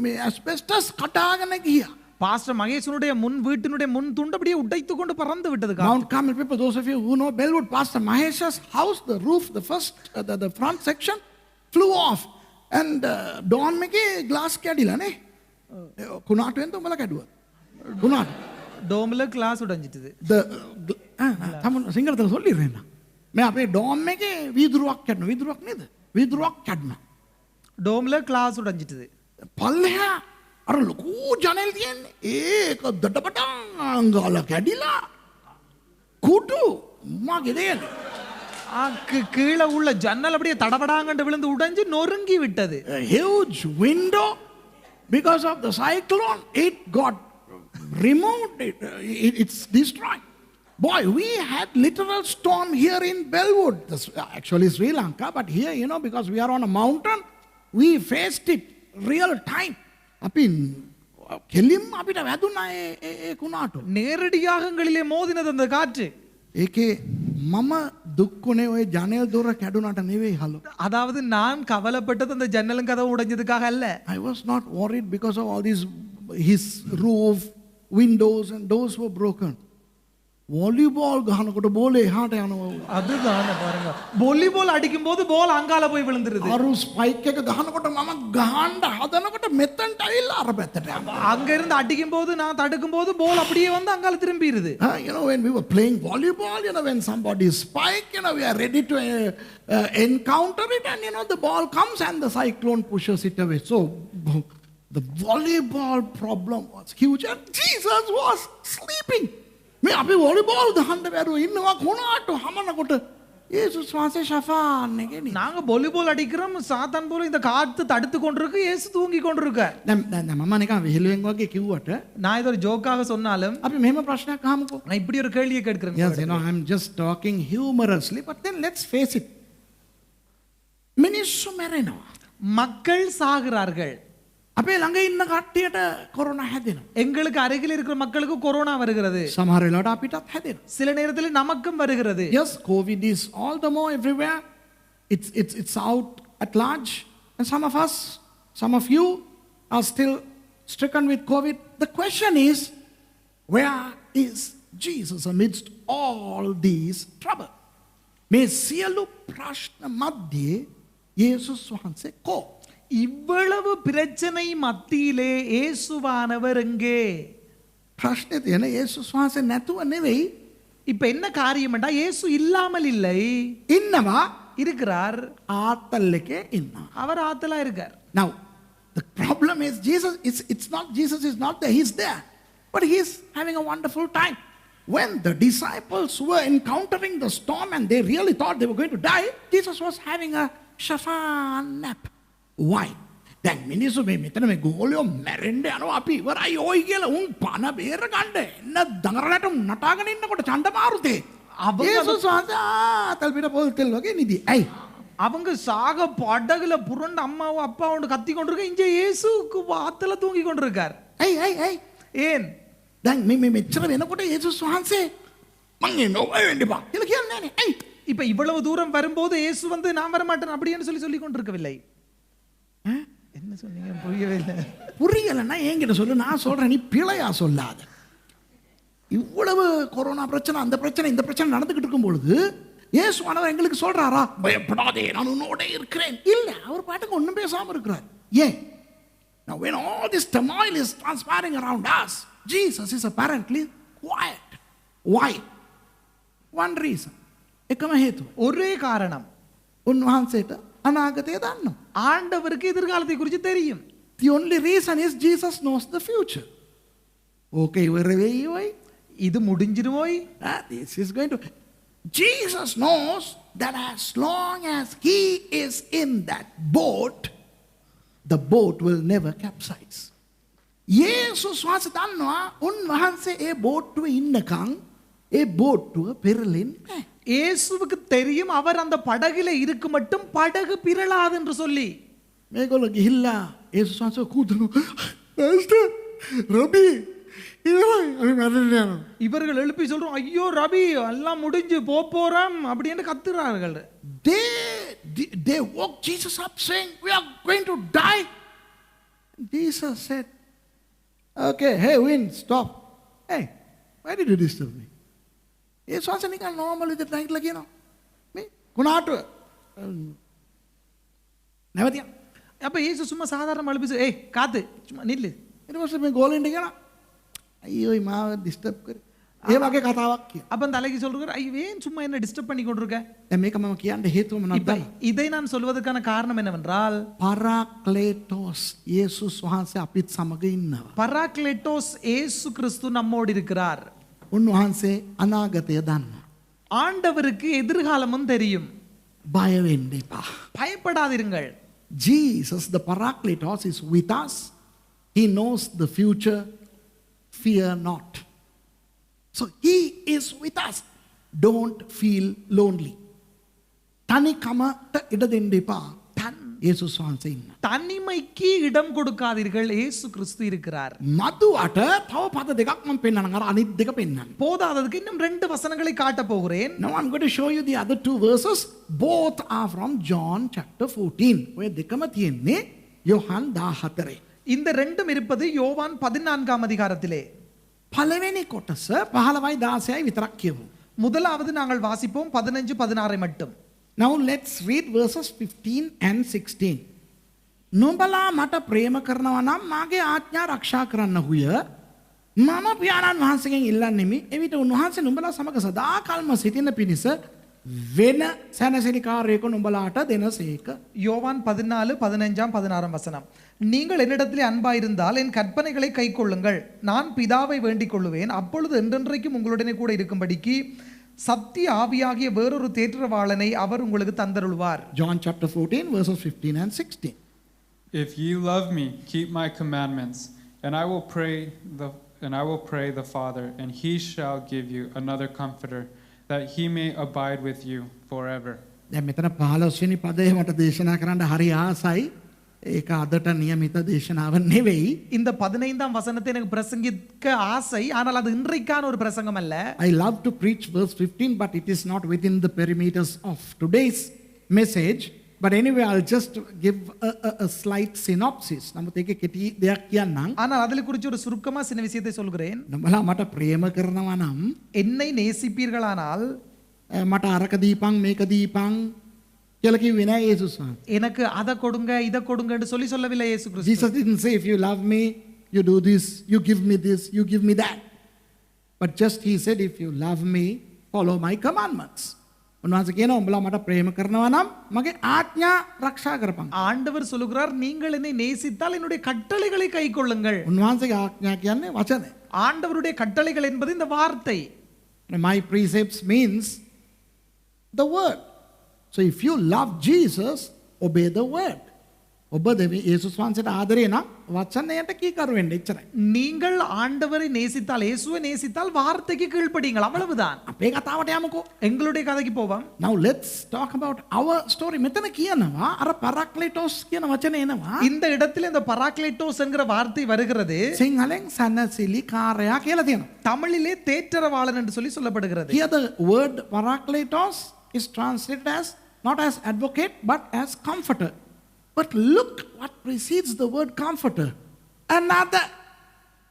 මේ ඇස්බෙස්ටස් කඩාගෙන ගියා. பாஸ்டர் மகேஷனுடைய முன் வீட்டினுடைய முன் துண்டு அப்படியே உடைத்து கொண்டு பறந்து விட்டது. Mount Carmel people, those of you who know Bellwood, Pastor Mahesh's house, the roof, the first, the front section flew off. And Don Meke glass කැඩිලා නේ. කුණාටු වෙනද උඹලා කැඩුවා? කුණාටු. டோம்ல கிளாஸ் உடைஞ்சிட்டது. තමන් සිංහලතල சொல்லிடுறேன். මේ අපේ ඩෝම් එකේ වීදුරුවක් කැඩුණා. වීදුරුවක් නේද? වීදුරුවක් කැඩුණා. டோம்ல கிளாஸ் உடைஞ்சிட்டது. පල්ලෙහා අර ලොකු ජනෙල් තියෙන්නේ. ඒක දඩබඩන් අංගාල කැඩිලා කුඩු මගේ දේන. கீழே உள்ள ஜன்னல் அப்படியே தடபடாங்கண்டு விழுந்து உடைஞ்சு நொறுங்கி விட்டது. A huge window, because of the cyclone, it got removed. It's destroyed. Boy, we had literal storm here in Bellwood. This, actually Sri Lanka, but here, you know, because we are on a mountain, we faced it real time. අපි කෙලින්ම අපිට වැදුනා ඒ කුණාටු. நேரடியாகங்களிலே மோதினது அந்த காற்று. ඒකේ මම දුක්ුණේ ඔය ජනේල් දොර කැඩුනට නෙවෙයි හලෝ. அதாவது நான் கவலைப்பட்டது அந்த ஜன்னலும் கதவு உடைஞ்சதுக்காக அல்ல. I was not worried because of all these his roof, windows and doors were broken. Volleyball ගහනකොට බෝලේ එහාට යනවා. அதுதான் பாருங்க. வாலிபால் அடிக்கும் போது பால் அங்கால போய் விழுந்துருது. අරු ස්පයික් එක ගහනකොට මම ගහන්න හදනකොට මෙතනට ඇවිල්ලා අර පැත්තට යනවා. அங்க இருந்து அடிக்கும் போது நான் தடுக்கும் போது பால் அப்படியே வந்து அங்கால திரும்பிடுது. You know, when we were playing volleyball, you know, when somebody spike, you know, we are ready to encounter it, and you know the ball comes and the cyclone pushes it away. So the volleyball problem was huge, and Jesus was sleeping. මේ අපි volleyball ගහන්න බැරුව ඉන්නවා කොනාට හමනකොට යේසුස් වහන්සේ ෂෆාන් එකේ නේ. நாங்க வாலிபால் அடிக்கிறோம் சாத்தான் போல இந்த காத்து தடுத்து கொண்டிருக்கு இயேசு தூங்கி கொண்டிருக்கார். දැන් මම නිකන් විහිළුවෙන් වගේ කිව්වට நான் இது ஒரு ஜோக்காக சொன்னாலும் අපි මෙහෙම ප්‍රශ්නයක් අහමුකෝ. நான் இப்படி ஒரு கேள்வியை கேட்கிறேன். Yes, you know, I'm just talking humorously, but then let's face it. මිනිස්සු මැරෙනවා. மக்கள் சாகிறார்கள். අපේ ළඟ ඉන්න කට්ටියට කොරෝනා හැදෙනවා. எங்களுக்கு அருகில் இருக்கிற மக்களுக்கு கொரோனா வருகிறது. සමහර වෙලාවට අපිටත් හැදෙනවා. சில நேரத்தில் நமக்கும் வருகிறது. Yes, COVID is all the more everywhere. It's out at large, and some of us, some of you are still stricken with COVID. The question is, where is Jesus amidst all these trouble? මේ සියලු ප්‍රශ්න මැද්දේ යේසුස් වහන්සේ කෝ? இவ்வளவு பிரச்சனை மத்தியிலே இயேசுவானவர் எங்கே? ප්‍රශ්නේ තියෙන යේසුස් වහන්සේ නැතුව නෙවෙයි. இப்ப என்ன காரியம்டா இயேசு இல்லாமல் இல்லை. ඉන්නවා இருக்கிறார். ආතල් එකේ ඉන්නවා. அவர் ஆத்தலா இருக்கார். Now, the problem is Jesus is not there. He's there. But he's having a wonderful time. When the disciples were encountering the storm and they really thought they were going to die, Jesus was having a shafan nap. Why? දැන් මිනිස්සු මෙතන මේ ගෝලියෝ මැරෙන්න යනවා අපි ඉවරයි ඔයි කියලා උන් පන බේර ගන්න එන්න දඟරලට නටාගෙන ඉන්නකොට චණ්ඩමාරුතේ යේසුස් වහන්සේ තල්පිට පොල් තෙල් වගේ නිදි. ඇයි? அவங்க சாக படகுல புரண்டு அம்மாவும் அப்பாவோட கத்தி கொண்டிருக்க இங்க இயேசுக்கு வாத்தல தூங்கி கொண்டிருக்கார். ඇයි? ஏன்? දැන් මේ මෙච්චර වෙනකොට යේසුස් වහන්සේ මං එනවා වෙන්න බා කියලා කියන්නේ නැහැ. ඇයි? இப்ப இவ்வளவு தூரம் வரும்போது இயேசு வந்து நான் வர மாட்டேன் அப்படின்னு சொல்லி கொண்டிருக்கவில்லை. என்ன சொன்னீங்க புரியவே இல்லை. புரியலன்னா என்கிட்ட சொல்லு, நான் சொல்றேன், நீ பிழையா சொல்லாத. இவ்வளவு கொரோனா பிரச்சனை அந்த பிரச்சனை இந்த பிரச்சனை நடந்துகிட்டு இருக்கும் பொழுது இயேசுவானவர் எங்களுக்கு சொல்றாரா பயப்படாதே நான் உன்னோட இருக்கிறேன்? இல்ல, அவர் பாட்டுக்கு ஒண்ணும் பேசாம இருக்கிறார். ஏன்? Now when all this turmoil is transpiring around us, Jesus is apparently quiet. Why? One reason. එකම හේතුව. ஒரே காரணம். උන්වහන්සේට අනාගතය දන්නවා. ஆண்டவருக்கு எதிர்காலத்தை குறித்து தெரியும். The only reason is Jesus knows the future. Okay, இவர் வெய்யோய் இது முடிஞ்சிருவோய். This is going to. Jesus knows that as long as he is in that boat, the boat will never capsize. යේසුස් වහන්සේ දන්නවා උන්වහන්සේ ඒ බෝට්ටුවේ ඉන්නකම් ඒ බෝට්ටුව පෙරලෙන්නේ නැහැ. இயேசுவுக்கு தெரியும் அவர் அந்த படகுல இருக்கு மட்டும் படகு பிறளாது என்று சொல்லி. මේගොල්ලෝ ගිහිල්ලා යේසුස් වහන්සේ කූදනවා. "Master, Rabbi, අපි මැරෙන්න යනවා." இவர்கள் எழுப்பி சொல்றோம், ஐயோ ரபி எல்லாம் முடிஞ்சு போறோம் அப்படின்னு கத்துறார்கள். They woke Jesus up saying, "We are going to die." Jesus said, "Okay, hey wind, stop. Hey, why did you disturb me?" ඒ ශ්වාස නිකන් normal විදිහට නැගිටලා කියනවා. මේ කුණාටුව නැවතියා. அப்ப இயேசு சும்மா சாதாரண எழுப்பி ஏய் காத்து சும்மா நில்லு. ඊට පස්සේ මේ ගෝලෙන්ට කියනවා. අයියෝයි මාව ඩිස්ටර්බ් කරේ. ඒ වගේ කතාවක් කියනවා. அப்ப அந்த அழகி சொல்றாரு, ஐயோ ஏன் சும்மா என்ன டிஸ்டர்ப் பண்ணி கொண்டிருக்க? දැන් මේක මම කියන්න හේතුව මොනවද? இதை நான் சொல்வதற்கான காரணம் என்னவென்றால் පරාක්ලේටෝස් යේසුස් වහන්සේ අපිත් සමග ඉන්නවා. பராக்லேட்டோஸ் இயேசு கிறிஸ்து நம்மோடு இருக்கிறார். උන්වහන්සේ අනාගතය දන්නවා. ஆண்டவருக்கு எதிர்காலமும் தெரியும். බය වෙන්න එපා. பயப்படாதிருங்கள். Jesus, the Paracletos, is with us. He knows the future. Fear not. So he is with us. Don't feel lonely. තනිකමට ඉඩ දෙන්න එපා. යේසුස් වහන්සේ ඉන්නවා. தனிமைக்கு இடம் கொடுக்காதீர்கள், இயேசு கிறிஸ்து இருக்கிறார். මදුවට තව පද දෙකක් මම පෙන්නනවා. අර අනිත් දෙක පෙන්නන්න. போதாததுக்கு இன்னும் 2 வசனங்களை காட்ட போகிறேன். Now I'm going to show you the other 2 verses. Both are from John chapter 14. ඔය දෙකම තියෙන්නේ යොහන් 14. இந்த 2ம் இருப்பது யோவான் 14ஆம் அதிகாரத்திலே. පළවෙනි කොටස 15යි 16යි විතරක් කියමු. முதலாவது நாங்கள் வாசிப்போம் 15 16 மட்டும். Now let's read verses 15 and 16. නුඹලා මට ප්‍රේම කරනවා නම් මාගේ ආඥා ආරක්ෂා කරන්නහුය. මම පියාණන් වහන්සේගෙන් ඉල්ලන්නෙමි. එවිට උන්වහන්සේ නුඹලා සමග සදාකාලම සිටින පිණිස වෙන සැනසෙලිකාරයෙකු නුඹලාට දෙනසේක. யோவான் 14 15 16 வசனம். நீங்கள் என்னிடத்திலே அன்பாயிருந்தால் என் கற்பனைகளை கைக்கொள்ளுங்கள். நான் பிதாவை வேண்டிக் கொள்ளுவேன். அப்பொழுது என்றென்றைக்கும் உங்களுடனே கூட இருக்கும்படிக்கு சத்திய ஆவியாகிய வேறொரு தேற்றவாளனை அவர் உங்களுக்கு தந்தருள்வார். John chapter 14 verses 15 and 16. If ye love me, keep my commandments, and I will pray the Father, and he shall give you another comforter, that he may abide with you forever. දැන් මෙතන 15 වෙනි පදේ මට දේශනා කරන්න හරි ආසයි. ඒක අදට નિયમિત දේශනාව නෙවෙයි. இந்த 15ஆம் வசனத்தை எனக்கு பிரசங்கிக்க ஆசை, ஆனால் அது இன்றைக்கான ஒரு பிரசங்கம் அல்ல. I love to preach verse 15, but it is not within the perimeters of today's message. But anyway, I'll just give a slight synopsis. නමුත් ඒකේ කෙටි දෙයක් කියන්නම්. ஆனால் அதில் குறித்து ஒரு சுருக்கமா சின்ன விஷயத்தை சொல்கிறேன். නඹලා මට ප්‍රේම කරනවා නම් என்னை நேசிப்பீர்களானால் මට අරක දීපන් මේක දීපන් කියලා කිව්වේ නෑ යේසුස් වහන්සේ. எனக்கு அதை கொடுங்க இதை கொடுங்க என்று சொல்லவில்லை இயேசு கிறிஸ்து. Jesus didn't say if you love me, you do this, you give me this, you give me that. But just he said if you love me, follow my commandments. උන්වහන්සේ කියනවා උඹලා මට ප්‍රේම කරනවා නම් මගේ ආඥා ආරක්ෂා කරපන්. ஆண்டவர் சொல்கிறார் நீங்கள் என்னை நேசித்தால் என்னுடைய கட்டளைகளை கைக்கொள்ளுங்கள். උන්වහන්සේගේ ආඥා කියන්නේ වචනය. ஆண்டவருடைய கட்டளைகள் என்பது இந்த வார்த்தை. My precepts means the word. So if you love Jesus, obey the word. ඔබ යේසුස් වහන්සේට ආදරේ නම් වචනයට කීකරු වෙන්න එච්චරයි. நீங்கள் ஆண்டவரை நேசித்தால் இயேசுவை நேசித்தால் வார்த்தைக்கு கீழ்ப்படியுங்கள் அவ்வளவுதான். අපේ කතාවට යමුකෝ. எங்களுடைய கதைக்கு போவோம். Now let's talk about our story. මෙතන කියනවා අර පරක්ලේටෝස් කියන වචනේ එනවා. இந்த இடத்துல இந்த பராக்லேட்டோஸ் என்கிற வார்த்தை வருகிறது. සිංහලෙන් සැනසිලිකාරයා කියලා තියෙනවා. தமிழிலே தேற்றரவாளன் என்று சொல்லி சொல்லப்படுகிறது. Here the word parakletos is translated as not as advocate but as comforter. But look what precedes the word comforter. Another.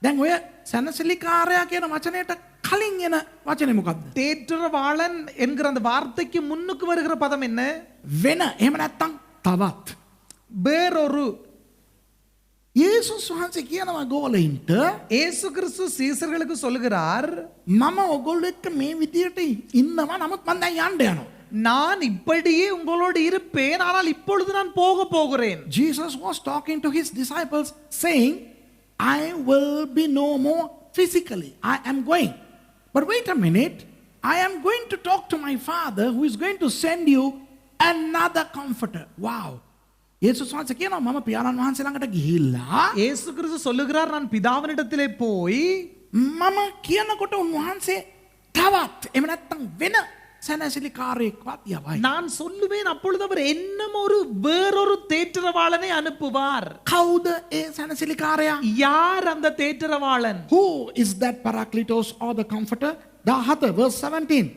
දැන් ඔය සැනසිලිකාරයා කියන වචනයට කලින් එන වචනේ මොකද්ද? தேற்றரவாளன் என்கிற அந்த வார்த்தைக்கு முன்னுக்கு வருகிற பதம் என்ன? වෙන. එහෙම නැත්නම් තවත්. வேறொரு. යේසුස් වහන්සේ කියනවා ගෝලයින්ට இயேசு கிறிஸ்து சீசர்களுக்கு சொல்லுகிறார், මම ඔයගොල්ලෝ එක්ක මේ විදියට ඉන්නවා නමුත් මම දැන් යන්න යනවා. நான் இப்படியே உங்களோடு இருப்பேன், ஆனால் இப்பொழுது நான் போகிறேன். Jesus was talking to his disciples saying, I will be no more physically. I am going. But wait a minute. I am going to talk to my Father who is going to send you another comforter. Wow. යේසුස් වහන්සේ කියනවා මම පියාණන් වහන්සේ ළඟට ගිහිල්ලා இயேசு கிறிஸ்து சொல்லுகிறார், நான் பிதாவினிடத்திலே போய் මම කියනකොට උන්වහන්සේ තවත් එහෙම නැත්නම් වෙන සැනසිලිකාරයෙක්වත් යවයි. நான் சொல்லுவேன், அப்பொழுது அவர் என்னும் ஒரு வேறொரு தேற்றரவாளனை அனுப்புவார். කවුද ඒ සැනසිලිකාරයා? யார் அந்த தேற்றரவாளன்? Who is that Parakletos or the comforter? 17 verse 17.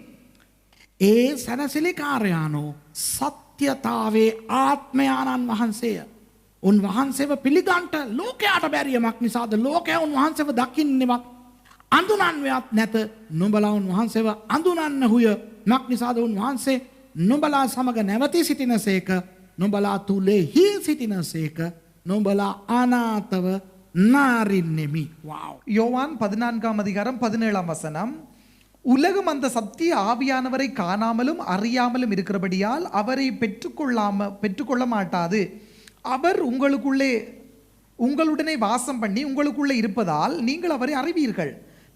ඒ සැනසිලිකාරයානෝ සත්‍යතාවේ ආත්මයාණන් වහන්සේය. උන්වහන්සේව පිළිගන්ට ලෝකයාට බැරියමක් නිසාද ලෝකයා උන්වහන්සේව දකින්නේවත් අඳුනන්නේවත් නැත. නුඹලා උන්වහන්සේව අඳුනන්නහුය. මක් නිසාද උන්වහන්සේ නුඹලා සමග නැවතී සිටිනසේක. නුඹලා තුලෙහි සිටිනසේක. නුඹලා අනාතව නාරින්නෙමි. Wow. யோவான் 14 அதிகாரம் 17 வசனம். உலகம் அந்த சத்திய ஆவியானவரை காணாமலும் அறியாமலும் இருக்கிறபடியால் அவரை பெற்றுக்கொள்ள மாட்டாது. அவர் உங்களுடனே வாசம் பண்ணி உங்களுக்குள்ளே இருப்பதால் நீங்கள் அவரை அறிவீர்கள்.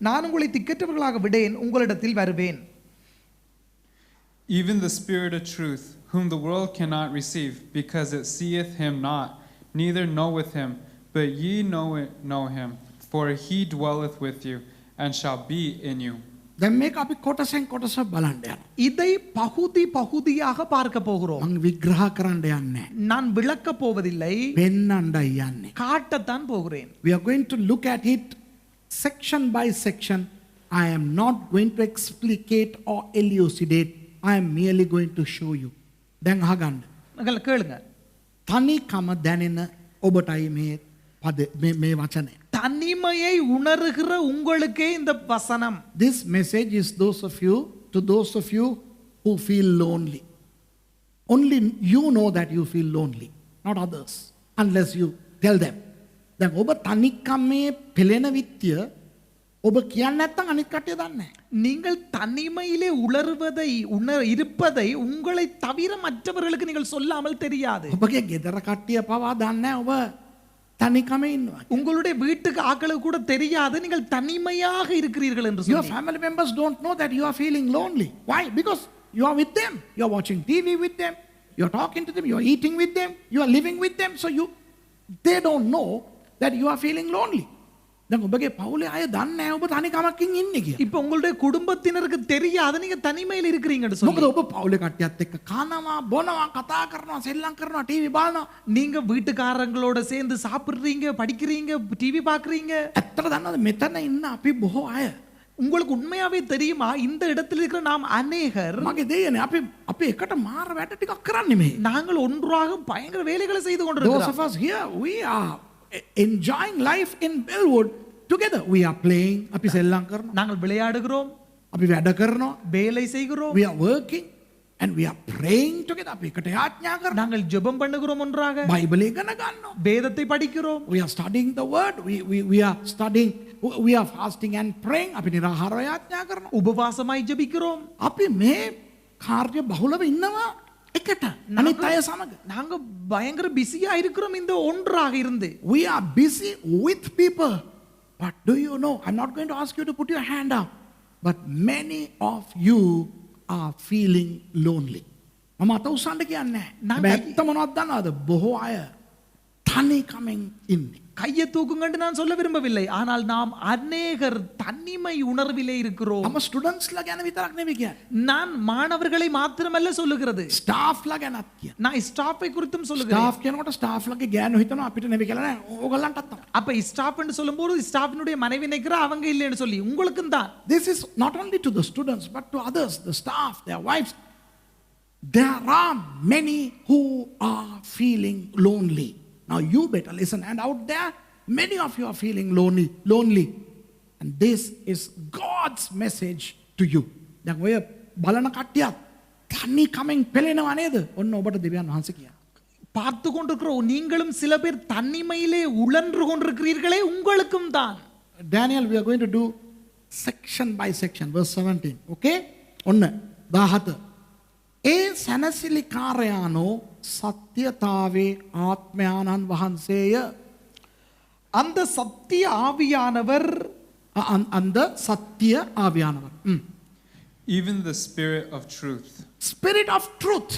நான் உங்களை திக்கற்றவர்களாக விடேன், உங்களிடத்தில் வருவேன். Even the Spirit of truth, whom the world cannot receive, because it seeth him not, neither knoweth him, but ye know him, for he dwelleth with you, and shall be in you. දැන් මේක අපි කොටසෙන් කොටස බලන්න යනවා. இதை பகுதியாக பார்க்க போகிறோம். මම විග්‍රහ කරන්න යන්නේ නැහැ. நான் விளக்க போவதில்லை, පෙන්නන්නයි යන්නේ. காட்டத்தான் போகிறேன். We are going to look at it section by section. I am not going to explicate or elucidate. I am merely going to show you. දැන් අහගන්න. கேளுங்க. තනිකම දැනෙන ඔබටයි මේ වචනේ. தனிமையை உணர்கிற உங்களுக்கே இந்த வசனம். This message is those of you who feel lonely. Only you know that you feel lonely, not others, unless you tell them. දැන් ඔබ තනිකමේ පෙළෙන විත්‍ය ඔබ කියන්නේ නැත්නම් අනිත් කට්ටිය දන්නේ නැහැ. நீங்கள் தனிமையிலே இருப்பதை உங்களை தவிர மற்றவர்களுக்கு நீங்கள் சொல்லாமல் தெரியாது. ඔබගේ ගෙදර කට්ටිය පවා දන්නේ නැහැ ඔබ තනිකමේ ඉන්නවා. உங்களுடைய வீட்டுக்கு ஆட்களுக்கு கூட தெரியாது நீங்கள் தனிமையாக இருக்கிறீர்கள் என்று Your சொல்லி. family members don't know that you are feeling lonely. Why? Because you are with them. You are watching TV with them. You are talking to them. You are eating with them. You are living with them. So they don't know that you are feeling lonely. දැන් ඔබගේ පවුලේ අය දන්නේ නැහැ ඔබ තනිකමකින් ඉන්නේ කියලා. இப்போ உங்களுடைய குடும்பத்தினருக்கு தெரியாது நீங்க தனிமையில் இருக்கிறீங்கன்னு சொல்லி. මොකද ඔබ පවුලේ කට්ටියත් එක්ක කනවා බොනවා කතා කරනවා සෙල්ලම් කරනවා ටීවී බලනවා. நீங்க வீட்டுக்காரங்களோட சேர்ந்து சாப்பிடுறீங்க, படிக்கிறீங்க, டிவி பார்க்கறீங்க. ඇත්තට දන්නවද මෙතන ඉන්න අපි බොහෝ අය. உங்களுக்கு உண்மையாவே தெரியுமா இந்த இடத்துல இருக்கிற நாம் அநேகர் මගේ දෙයනේ අපි එකට මාර වැඩ ටිකක් කරන්නේ මේ. நாங்கள் ஒன்றாக பயங்கர வேலைகளை செய்து Those கொண்டிருக்கிறோம். of us here we are enjoying life in Bellwood together. We are playing. අපි සෙල්ලම් කරනවා. நாங்கள் விளையாடுகிறோம், අපි වැඩ කරනවා. வேலை செய்கிறோம், We are working and we are praying together. අපි එකට යාඥා කරනවා. நாங்கள் ஜெபம் பண்ணுகிறோம் ஒன்றாக, බයිබලය ඉගෙන ගන්නවා. வேதத்தை படிக்கிறோம், We are studying the word. We are studying. We are fasting and praying. අපි නිරාහාරව යාඥා කරනවා. உபவாசமாய் ஜெபிக்கிறோம். අපි මේ කාර්ය බහුලව ඉන්නවා එකට. අනිත් අය සමග. நாங்க பயங்கர பிஸியா இருக்கிறோம் இந்த ஒன்றாக இருந்து. We are busy with people. But do you know, I'm not going to ask you to put your hand up, but many of you are feeling lonely. මම අත උස්සන්න කියන්නේ නැහැ. ඇත්ත මොනවද දන්නවද? බොහෝ අය තනි කමෙන් ඉන්නේ. கையை தூக்குங்கன்னு நான் சொல்ல விரும்பவில்லை, ஆனால் நாம் அநேகர் தனிமை உணர்விலே இருக்கிறோம். මම ස්ටුඩන්ට්ස්ලා ගැන විතරක් නෙවෙයි කියන්නේ. நான் மாணவர்களை மாத்திரமல்ல சொல்லுகிறது, ස්ටාෆ්ලා ගැනත් කියන්නේ. நான் ஸ்டாஃபை குறித்தும் சொல்லுகிறேன். ස්ටාෆ් කියනකොට ස්ටාෆ්ලාගේ ගෑනු හිතනවා අපිට නෙවෙයි කියලා නෑ. ඕගොල්ලන්ටත් තමයි. அப்ப ஸ்டாஃப் என்று சொல்லும்போது ஸ்டாஃபினுடைய மனைவி நினைக்கிறா அவங்க இல்லைன்னு சொல்லி, உங்களுக்கும் தான். This is not only to the students but to others, the staff, their wives. There are many who are feeling lonely. Now you better listen. And out there, many of you are feeling lonely. And this is God's message to you. දැන් ඔය බලන කට්ටියත් තනි කමෙන් පෙළෙනව නේද? ඔන්න ඔබට දෙවියන් වහන්සේ කියනවා. பார்த்து கொண்டிருக்கிற நீங்களும் சில பேர் தனிமையிலே உழன்று கொண்டிருக்கிறீர்களே, உங்களுக்கும் தான். Daniel, we are going to do section by section, verse 17. Okay? ඔන්න 17. ඒ සැනසිලි කාර්යානෝ සත්‍යතාවේ ආත්මයානන් වහන්සේය. அந்த சத்திய ஆவியானவர், அந்த சத்திய ஆவியானவர். Even the Spirit of truth. Spirit of truth.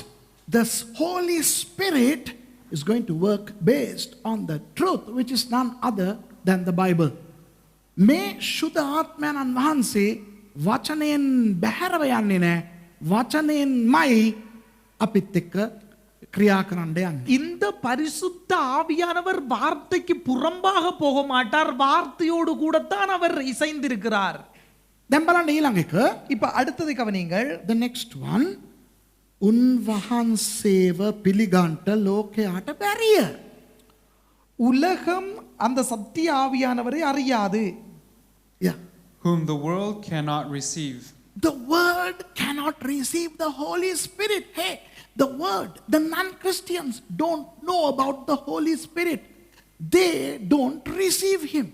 The Holy Spirit is going to work based on the truth, which is none other than the Bible. මේ ශුද්ධ ආත්මයන්න් වහන්සේ වචනයෙන් බැහැරව යන්නේ නැහැ. වචනයෙන්මයි අපිත් එක්ක ක්‍රියා කරන්න යන්නේ. இந்த பரிசுத்த ஆவியானவர் வார்த்தைக்கு புறம்பாக போக மாட்டார், வார்த்தையோடு கூடத்தான் அவர் இசைந்திருக்கிறார். දැන් බලන්න ඊළඟ එක. இப்ப அடுத்ததை கவனியுங்கள். The next one. උන්වහන්සේව පිළිගන්ට ලෝකයාට බැරිය. உலகம் அந்த சத்திய ஆவியானவரை அறியாது. Yeah. Whom the world cannot receive. The world cannot receive the Holy Spirit. Hey, the world, the non-Christians don't know about the Holy Spirit. They don't receive him.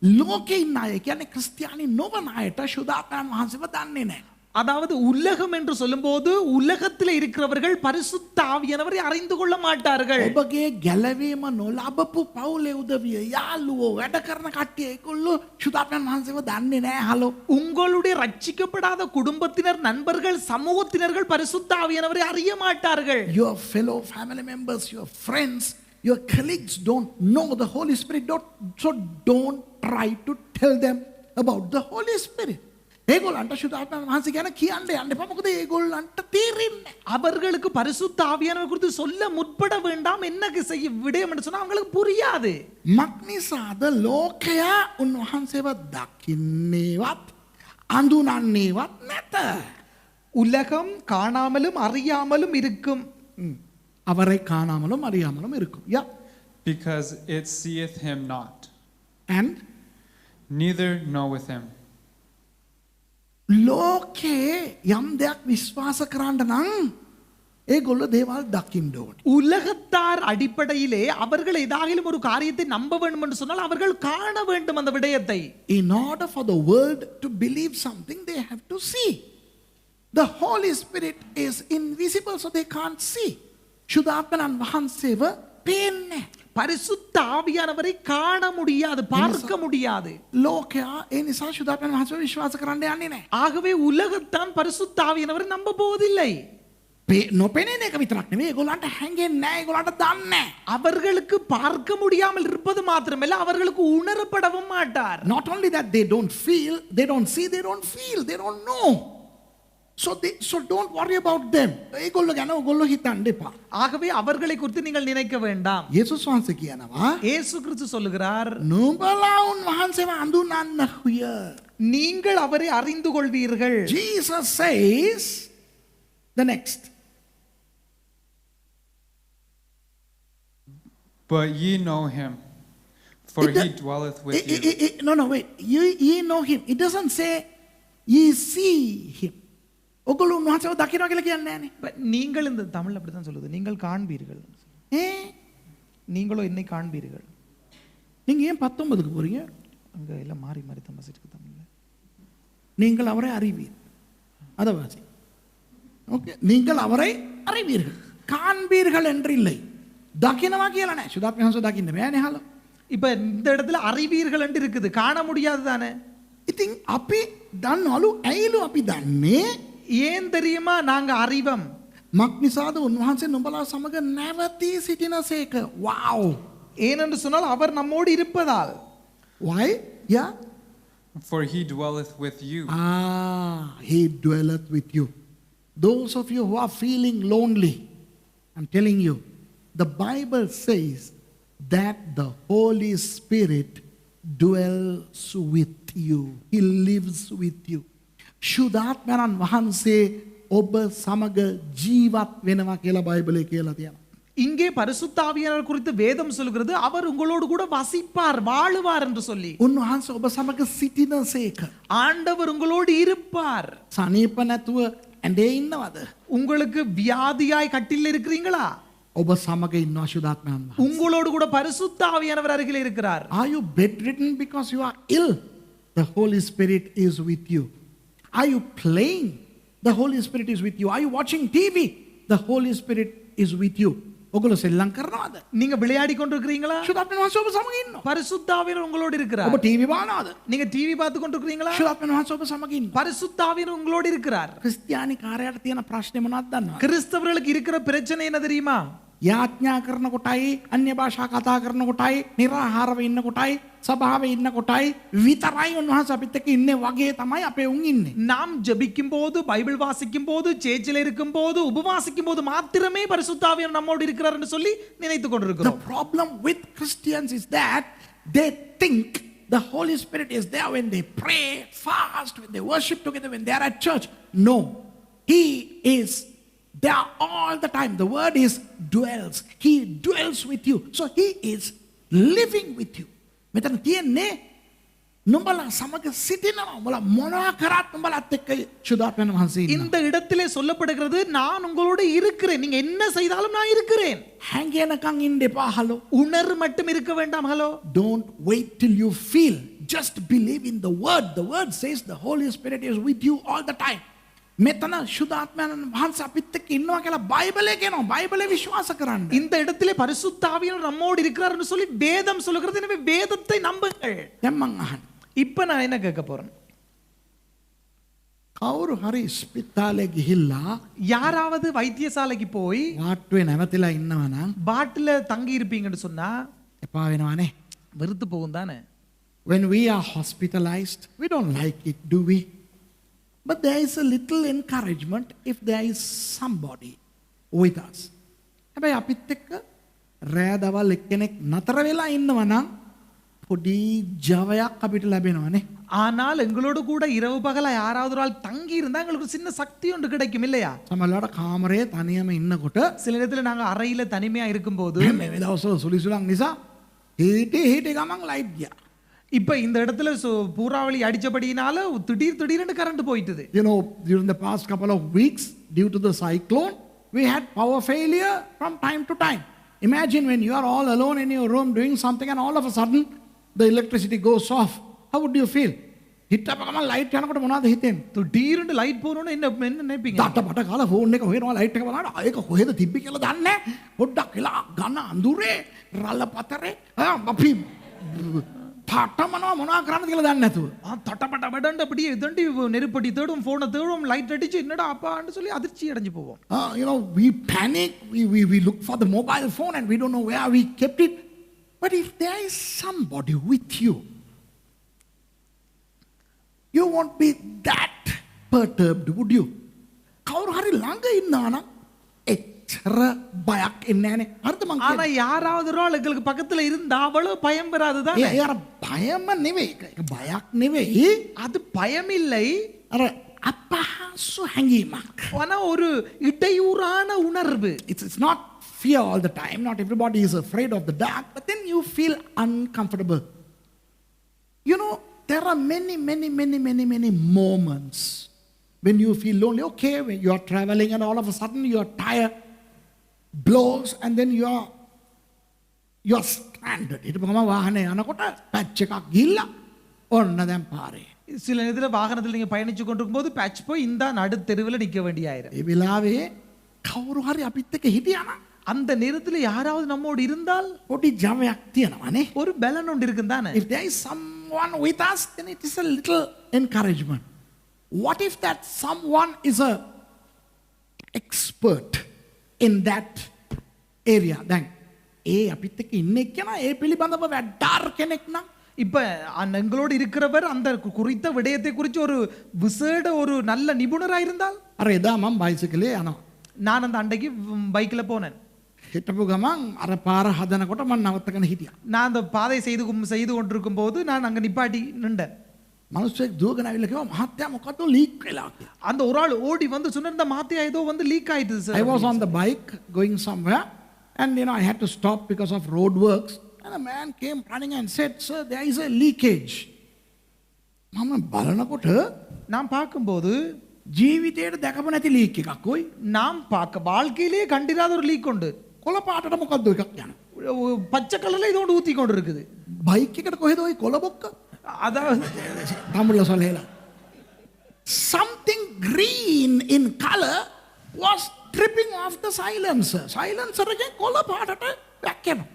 ලෝකේ ඉන්න අය කියන්නේ ක්‍රිස්තියානි නොවන අයට ශුද්ධාත්මයන් වහන්සේව දන්නේ නැහැ. அதாவது உலகம் என்று சொல்லும்போது உலகத்தில் இருக்கிறவர்கள் பரிசுத்த ஆவியானவரை அறிந்து கொள்ள மாட்டார்கள். ඔබගේ ගැලවීම නොලබපු පවුලේ උදවිය යාළුවෝ වැඩ කරන කට්ටිය ඒගොල්ලෝ ශුද්ධාත්මයන් වහන්සේව දන්නේ නැහැ. හලෝ. உங்களுடைய ரட்சிக்கப்படாத குடும்பத்தினர், நண்பர்கள், சமூகத்தினர்கள் பரிசுத்த ஆவியானவரை அறிய மாட்டார்கள். Your fellow family members, your friends, your colleagues don't know the Holy Spirit. So don't try to tell them about the Holy Spirit. ඒගොල්ලන්ට ශුද්ධාත්මයන් වහන්සේ ගැන කියන්න යන්න එපා. මොකද ඒගොල්ලන්ට තේරෙන්නේ. அவர்களுக்கு பரிசுத்த ஆவியானவர் குறித்து சொல்ல முற்பட வேண்டாம். என்ன செய்ய விடயம் என்று சொன்னா அவங்களுக்கு புரியாது. මක්නිසාද ලෝකයා උන්වහන්සේව දකින්නේවත් අඳුනන්නේවත් නැත. உலகம் காணாமலும் அறியாமலும் இருக்கும். அவரை காணாமலும் அறியாமலும் இருக்கும். Yeah. Because it seeth him not, And neither knoweth him. ලෝකේ යම් දෙයක් විශ්වාස කරන්න නම් ඒගොල්ලෝ දේවල් දකින්න ඕනේ. உலகத்தார் அடிப்படையிலே அவர்கள் ஏதாகிலும் ஒரு காரியத்தை நம்ப வேண்டும் என்று சொன்னால் அவர்கள் காண வேண்டும் அந்த விடயத்தை. In order for the world to believe something, they have to see. The Holy Spirit is invisible, so they can't see. ශුද්ධාත්මයන් වහන්සේව පේන්නේ. பரிசுத்த ஆவியானவரை காண முடியாது, பார்க்க முடியாது. ලෝකයා ඒ නිසා ශුද්ධාත්මයන් වහන්සේව විශ්වාස කරන්න යන්නේ නැහැ. ஆகவே உலகத்தான் பரிசுத்த ஆவியானவரை நம்ப போவதில்லை. නොපෙනෙන එක විතරක් නෙවෙයි, ඒගොල්ලන්ට හැංගෙන්නේ නැහැ, ඒගොල්ලන්ට දන්නේ නැහැ. அவர்களுக்கு பார்க்க முடியாமல் இருப்பது மாத்திரமல்ல, அவர்களுக்கு உணரப்படவும் மாட்டார். Not only that, they don't feel, they don't see, they don't feel, they don't know. So don't worry about them. ඒගොල්ලෝ ගැන ඔයගොල්ලෝ හිතන්න එපා. ஆகவே அவர்களை குறித்து நீங்கள் நினைக்க வேண்டாம். යේසුස් වහන්සේ කියනවා, இயேசு கிறிஸ்து சொல்லுகிறார், නුඹලා උන්වහන්සේව අඳුනන්න හුය. நீங்கள் அவரை அறிந்து கொள்வீர்கள். Jesus says the next. But ye know him, for he dwelleth with you. No, wait. Ye know him. It doesn't say ye see him. ඔගොල්ලෝ උන්වහන්සේව දකිනවා කියලා කියන්නේ නැහනේ. நீங்கள், இந்த தமிழ் அப்படிதான் சொல்லுது, நீங்கள் காண்பீர்கள். நீங்களோ என்னை காண்பீர்கள். நீங்க ஏன் 19க்கு போறீங்க? அங்க எல்லாம் மாறி மாறி தான் பசிட்டு தமிழ்ல. நீங்கள் அவரை அறிவீர். அத வாசி. ஓகே, நீங்கள் அவரை அறிவீர்கள். காண்பீர்கள் என்று இல்லை. දකිනවා කියලා නැහැ. ශුද්ධාත්මයන් වහන්සේ දකින්න බෑනේ හලෝ. இப்ப இந்த இடத்துல அறிவீர்கள் என்று இருக்குது, காண முடியாது தானே. ඉතින් අපි දන්නවලු ඇයිලු අපි දන්නේ? ஏன் தெரியுமா நாங்க அறிவோம்? මක් නිසාද උන්වහන්සේ නුඹලා සමග නැවතී සිටිනසේක. Wow. ஏனென்று சொன்னால் அவர் நம்மோடு இருப்பதால். Why? Yeah. For he dwelleth with you. He dwelleth with you. Those of you who are feeling lonely, I'm telling you, the Bible says that the Holy Spirit dwells with you. He lives with you. ශුද්ධාත්මයන් වහන්සේ ඔබ සමග ජීවත් වෙනවා කියලා බයිබලයේ කියලා තියෙනවා. இங்கே பரிசுத்த ஆவியானவர் குறித்து வேதம் சொல்கிறது அவர் உங்களோடு கூட வசிப்பார் வாழுவார் என்று சொல்லி. උන්වහන්සේ ඔබ සමග සිටිනසේක. ஆண்டவர் உங்களோடு இருப்பார். සනීප නැතුව ඇඳේ ඉන්නවද? உங்களுக்கு வியாதியாய் கட்டில் இருக்கிறீங்களா? ඔබ සමග ඉන්නවා ශුද්ධාත්මයන් වහන්සේ. உங்களோடு கூட பரிசுத்த ஆவியானவர் அருகில் இருக்கிறார். Are you bedridden because you are ill? The Holy Spirit is with you. Are you playing? The Holy Spirit is with you. Are you watching TV? The Holy Spirit is with you. ඔගොල්ලෝ සෙල්ලම් කරනවද? நீங்க விளையாடி கொண்டிருக்கிறீங்களா? ශුද්ධාත්මයන් වහන්සේ ඔබ සමග ඉන්නවා. பரிசுத்த ஆவியானவர் உங்களோடு இருக்கிறார். ඔබ ටීවී බලනවද? நீங்க டிவி பார்த்து கொண்டிருக்கிறீங்களா? ශුද්ධාත්මයන් වහන්සේ ඔබ සමග ඉන්නවා. பரிசுத்த ஆவியானவர் உங்களோடு இருக்கிறார். ක්‍රිස්තියානි කාර්යයට තියෙන ප්‍රශ්නේ මොනවද දන්නවද? கிறிஸ்தவர்களுக்கு இருக்கிற பிரச்சனை என்ன தெரியுமா? යාඥා කරන කොටයි අන්‍ය භාෂා කතා කරන කොටයි නිරාහාරව ඉන්න කොටයි සභාවේ ඉන්න කොටයි විතරයි උන්වහන්සේ අපිත් එක්ක ඉන්නේ වගේ තමයි අපේ උන් ඉන්නේ. நாம் ஜெபிக்கும் போது பைபிள் வாசிக்கும் போது சேச்சில இருக்கும் போது உபவாசிக்கும் போது மாத்திரமே பரிசுத்த ஆவியானவர் நம்மோடு இருக்கிறார் என்று சொல்லி நினைத்துக் The கொண்டிருக்கிறோம். problem with Christians is that they think the Holy Spirit is there when they pray, fast, when they worship together, when they are at church. No, He is there all the time. The word is dwells. He dwells with you. So He is living with you. මෙතන තියෙන්නේ නුඹලා සමග සිටිනවා. උඹලා මොනවා කරත් නුඹලාත් එක්ක ශුද්ධාත්මයන් වහන්සේ ඉන්නවා. இந்த இடத்திலே சொல்லப்படுகிறது நான் உங்களோடு இருக்கிறேன். நீங்க என்ன செய்தாலும் நான் இருக்கிறேன். හැංගෙනකන් ඉන්න එපා හලෝ. உணர்வு மட்டும் இருக்க வேண்டாம். Hello. Don't wait till you feel. Just believe in the word. The word says the Holy Spirit is with you all the time. මෙතන ශුද්ධාත්මයන් වහන්සේ අපිත් එක්ක ඉන්නවා කියලා බයිබලයේ කියනවා. බයිබලයේ විශ්වාස කරන්න. இந்த இடத்திலே பரிசுத்த ஆவியானவர் நம்மோடு இருக்கிறார் என்று சொல்லி வேதம் சொல்லுகிறது. எனவே வேதத்தை நம்புங்கள். දැන් මං අහන්න. இப்ப நான் என்ன கேட்க போறேன்? කවුරු හරි ස්පිතාලේ ගිහිල්ලා யாராவது வைத்தியசாலைக்கு போய் වාට්ටුවේ නැවතිලා ඉන්නවා නම් பாட்டில தங்கி இருப்பீங்கன்னு சொன்னா එපා වෙනවනේ. வெறுத்து போகும் தானே. When we are hospitalized, we don't like it, do we? But there is a little encouragement if there is somebody with us. හැබැයි අපිත් එක්ක රෑ දවල් එක්කෙනෙක් නතර වෙලා ඉන්නවා නම් පොඩි ජවයක් අපිට ලැබෙනවානේ. ஆனால் எங்களோடு கூட இரவு பகலா யாராவது ஒரு ஆள் தங்கி இருந்தா எங்களுக்கு ஒரு சின்ன சக்தி ஒன்று கிடைக்கும் இல்லையா? සමහරවිට කාමරේ තනියම ඉන්නකොට சில நேரத்துல நாங்க அறையில தனிமையா இருக்கும்போது මේ දවස්වල සුලිසුලන් නිසා හිටි ගමන් ලයිට් ගියා. இப்ப இந்த இடத்துல பூராவளி அடிச்சபடியினால திடீர்னு கரண்ட் போயிட்டுது. You know, during the past couple of weeks, due to the cyclone, we had power failure from time to time. Imagine when you are all alone in your room doing something and all of a sudden the electricity goes off. How would you feel? හිටප ගමන් light යනකොට මොනවද හිතෙන්නේ? திடீர்னு light போறோம்னா என்ன நினைப்பீங்க? ඩාටා කාලා phone එක හොයනවා ලයිට් එක බලන්න. ඒක කොහෙද තිබ්බේ කියලා දන්නේ නැහැ. පොඩ්ඩක් වෙලා ගන්න අඳුරේ රළ පතරේ අපි පාටමනවා මොනවා කරන්නද කියලා දන්නේ නැතුව. தட்டப்பட்ட படண்டு அப்படியே இதண்டி நெருப்படி தேடும் போனை தேடும் லைட் அடிச்சு என்னடா அப்பான்னு சொல்லி அதிர்ச்சி அடைஞ்சு போவோம். You know, we panic, we look for the mobile phone and we don't know where we kept it. But if there is somebody with you, you won't be that perturbed, would you? කවුරු හරි ළඟ ඉන්නා නම් එච්චර බයක් එන්නේ නැහනේ. හරිද මං ஆனா யாராவது ஒரு ஆள் எங்களுக்கு பக்கத்துல இருந்தா அவ்வளவு பயம் வராதுதான். ඒ අර බයම නෙවෙයි. ඒක බයක් නෙවෙයි. அது பயம் இல்லை. අර අපහසු හැඟීමක්. ஆனா ஒரு இடையூறான உணர்வு. It's not fear all the time. Not everybody is afraid of the dark, but then you feel uncomfortable. You know, there are many moments when you feel lonely. Okay, when you are traveling and all of a sudden your tire blows and then you are stranded. ඊට පස්සේ වාහනේ යනකොට patch එකක් ගිහිල්ලා ඔන්න දැන් පාරේ. சில நேரத்துல வாகனத்துல நீங்க பயணிச்சு கொண்டிருக்கும் போது பேட்ச் போய் இந்த நடு தெருவில் நிக்க வேண்டியாயிரும். ඒ වෙලාවේ කවුරු හරි අපිත් එක්ක හිටියා නම් அந்த நேரத்துல யாராவது நம்மோடு இருந்தால் පොඩි ජවයක් තියෙනවානේ. ஒரு பலன் ஒன்று இருக்கும் தானே. If there is someone with us, then it is a little encouragement. What if that someone is a expert in that area? Then ඒ අපිත් එක්ක ඉන්න එක්කෙනා ඒ පිළිබඳව වැඩාර් කෙනෙක් නම් இப்ப எங்களோடு இருக்கிறவர் அந்த குறித்த விடயத்தை குறித்து ஒரு விசேட ஒரு நல்ல நிபுணரா இருந்தால் අර එදා මම බයිසිකලේ යනවා. நான் அந்த அண்டைக்கு பைக்கில் போனேன். හිටපු ගමන් අර පාර හදනකොට මම නවත්තගෙන හිටියා. நான் அந்த பாதை செய்து கொண்டிருக்கும் போது நான் அங்க நிப்பாட்டி நின்றேன். මිනිස්සෙක් දුවගෙන ඇවිල්ලා කිව්වා මහත්තයා මොකද්ද ලීක් වෙලා කියලා. அந்த ஒரு ஆள் ஓடி வந்து சொன்ன இந்த மாத்தியா ஏதோ வந்து லீக் ஆயிடுது sir. I was on the bike going somewhere and I had to stop because of road works and a man came running and said, "Sir, there is a leakage." මම බලනකොට நான் பார்க்கும்போது ජීවිතේට දැකපු නැති ලීක් එකක් ඔයි. நாம் பார்க்க வாழ்க்கையிலேயே கண்டிராத ஒரு லீக் உண்டு. කොළ පාටට මොකද්ද එකක් යන. பச்சை கலர்ல இது ஒன்று ஊத்தி கொண்டு இருக்குது. බයික් එකට කොහෙද ඔය කොළ බොක්ක? அதாவது තමුල්ල සොලේලා. Something green in color was dripping off the silencer. Silencer එකේ කොළ පාටට වැක්කෙනවා.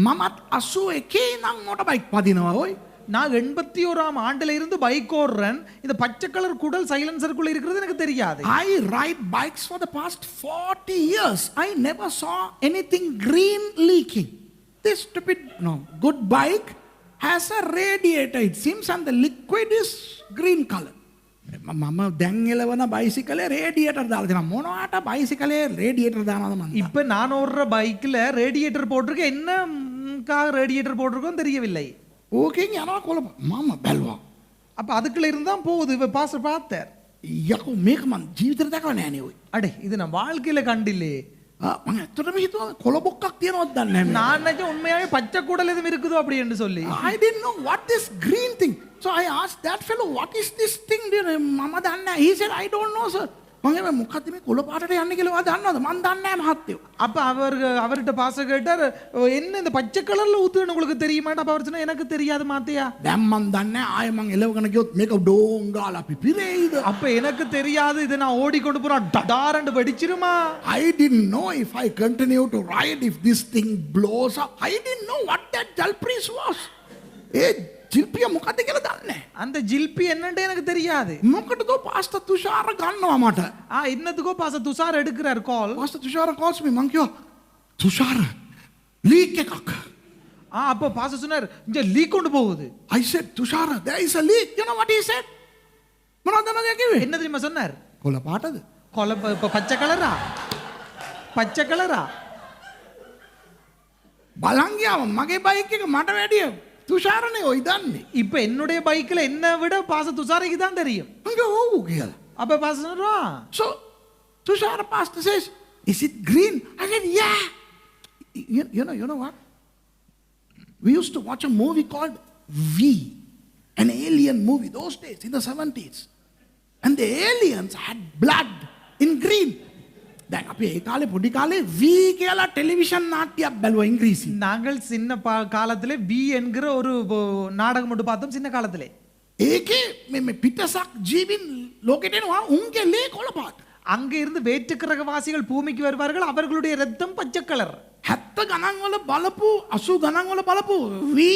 මමත් 81 නම් මොට බයික් පදිනවා ඔයි. நான் 81ஆம் ஆண்டுல இருந்து பைக் ஓடுறேன். இந்த பச்சை கலர் குடல் சைலன்சருக்குள்ள இருக்கிறது எனக்கு தெரியாது. I ride bikes for the past 40 years. I never saw anything green leaking. This stupid good bike has a radiator it seems and the liquid is green color. මම දැන් එලවන බයිසිකලේ රේඩියේටර් දාලා දෙනවා. මොනවාට බයිසිකලේ රේඩියේටර් දානවද මන්. இப்ப நான் ஓடுற பைக்ல ரேடியேட்டர் போட்டிருக்கு. என்ன ரேடியேட்டர் போட்டிருக்கோம் தெரியவில்லை. ඕකෙන් යනවා කොළ මම බැලුවා. அப்ப அதுக்குள்ள இருந்தா போகுது. இப்ப பாஸ்டர் பார்த்தார். යකෝ මේක මං ජීවිතේට දැකලා නෑනේ ඔය. அடே இது நான் வாழ்க்கையில கண்டில்லே. මම ඇත්තටම හිතුවා කොළ බොක්කක් තියනවද දන්නේ නැහැ. நான் நினைச்சேன் உண்மையாவே பச்சை குடல் எதுவும் இருக்குதோ அப்படி என்று சொல்லி. I didn't know what this green thing. So I asked that fellow, what is this thing? මම දන්නේ නැහැ. He said, I don't know sir. මම මොකද්ද මේ කොළ පාටට යන්නේ කියලා ඔයා දන්නවද? මම දන්නේ නැහැ මහත්තයෝ. அப்ப அவர்கிட்ட பாஸ்டர் கேட்டார், என்ன இந்த பச்சை கலர்ல ஊத்துன்னு உங்களுக்கு தெரியுமான்னு. அப்ப அவர் சொன்னா எனக்கு தெரியாது மாத்தியா. දැන් මම දන්නේ නැහැ. ආයෙ මං එලවගෙන ගියොත් මේක ඩෝං ගාලා අපි පිරෙයිද? அப்ப எனக்கு தெரியாது. இதை நான் ஓடிக்கொண்டு போறேன் டடாரண்டு வெடிச்சிருமா. I didn't know if I continue to ride if this thing blows up. I didn't know what that jalpris was. ජිල්පිය මොකද්ද කියලා දන්නේ නැහැ. அந்த ஜில்பி என்னன்னு எனக்கு தெரியாது. මොකටද පාස්ටර් තුෂාර ගන්නවා මට. இன்னத்துக்கோ பாஸ்டர் துஷார் எடுக்கிறார் call. Pastor Thushara calls me. මං කිව්වා තුෂාර ලීක් එකක්. அப்ப பாஸ்டர் சொன்னார் இங்க லீக் கொண்டு போகுது. I said Thushara there is a leak. You know what he said? මොනවද නේද කිව්වේ? என்ன தெரியுமா சொன்னார்? කොළ පාටද? பச்சை கலரா? பச்சை கலரா? බලන් ගියාම මගේ බයික් එක මට වැඩිය තුෂාරනේ ඔයි දන්නේ. இப்ப என்னுடைய பைக்ல என்ன விட பாஸ்டர் துஷாருக்கு தான் தெரியும். මං කිව්වා ඔව් කියලා. அப்ப பாஸ்டர் சொன்னார் So Tushar pastor says, is it green? I said, yeah. You know what? We used to watch a movie called V, an alien movie those days in the 70s. And the aliens had blood in green. දැන් අපි ඒ කාලේ පොඩි කාලේ V කියලා television නාට්‍යයක් බැලුවා ඉංග්‍රීසි. நாங்கள் சின்ன காலத்திலே V என்கிற ஒரு நாடகம் மட்டும் பார்த்தோம் சின்ன காலத்திலே. ඒකේ මේ පිටසක් ජීවින් ලෝකෙට එනවා උන්ගේ ලේ කොළ පාට. அங்க இருந்து வேற்றுக்கிரகவாசிகள் பூமிக்கு வருவார்கள். அவர்களுடைய ரத்தம் பச்சை கலர். 70 ගණන් වල බලපු 80 ගණන් වල බලපු V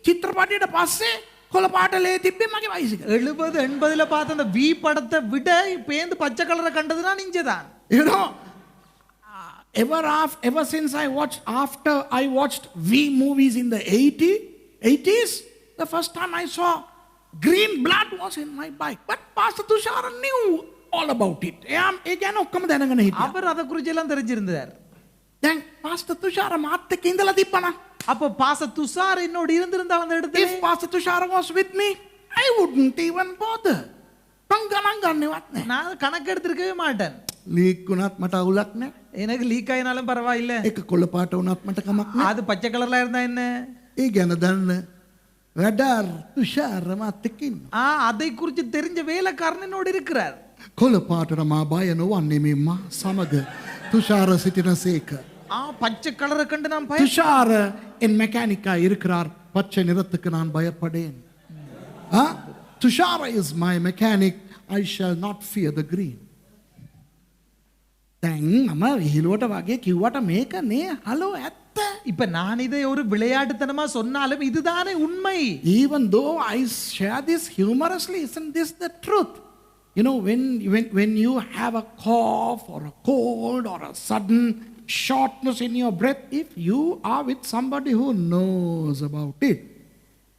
චිත්‍රපටයට පස්සේ කොළ පාට ලේ තිබ්බේ මගේ බයිසිකල්. 70 80ல பார்த்த அந்த V படத்தை விட இப்ப பச்சை கலரை கண்டதுனா நீங்கதான். You know, ever since after I watched V movies in the 80s, the first time I saw green blood was in my bike. But Pastor Tushar knew all about it. ඒ ගැන ඔක්කොම දැනගෙන හිටියා. அவர் அதை குறித்து எல்லாம் தெரிஞ்சிருந்தார். දැන් Pastor Tushar මාත් එක්ක ඉඳලා තිබ්බනම් அப்ப பாஸ்டர் துஷார் என்னோட இருந்திருந்தால் அந்த இடத்துல, if Pastor Tushar was with me, I wouldn't even bother. ගණන් ගන්නවත් නැහැ. நான் கணக்கு எடுத்திருக்கவே மாட்டேன். ලීක් වුණත් මට අවුලක් නැහැ. எனக்கு லீக் ஆயினாலும் பரவாயில்லை. ඒක කොළ පාට වුණත් මට කමක් නැහැ. அது பச்சை கலர்ல இருந்தா என்ன? ඒ ගැන දන්න වැඩාර් තුෂාර මාත් එක්ක ඉන්නවා. அதை குறித்து தெரிஞ்ச வேலைக்காரன் என்னோட இருக்கிறார். කොළ පාටට මා බය නොවන්නේ මේ මා සමග තුෂාර සිටිනසේක. பச்சை கலரை கண்டு நான் துஷார என் மெக்கானிக்கா இருக்கிறார். பச்சை நிறத்துக்கு நான் பயப்படேன். Tushara is my mechanic. I shall not fear the green. දැන් මම විහිළුවට වගේ කිව්වට මේක නේ හලෝ ඇත්ත. இப்ப நான் இதை ஒரு விளையாட்டுத்தனமா சொன்னாலும் இதுதானே உண்மை. Even though I share this humorously, isn't this the truth? You know, when you have a cough or a cold or a sudden shortness in your breath, if you are with somebody who knows about it,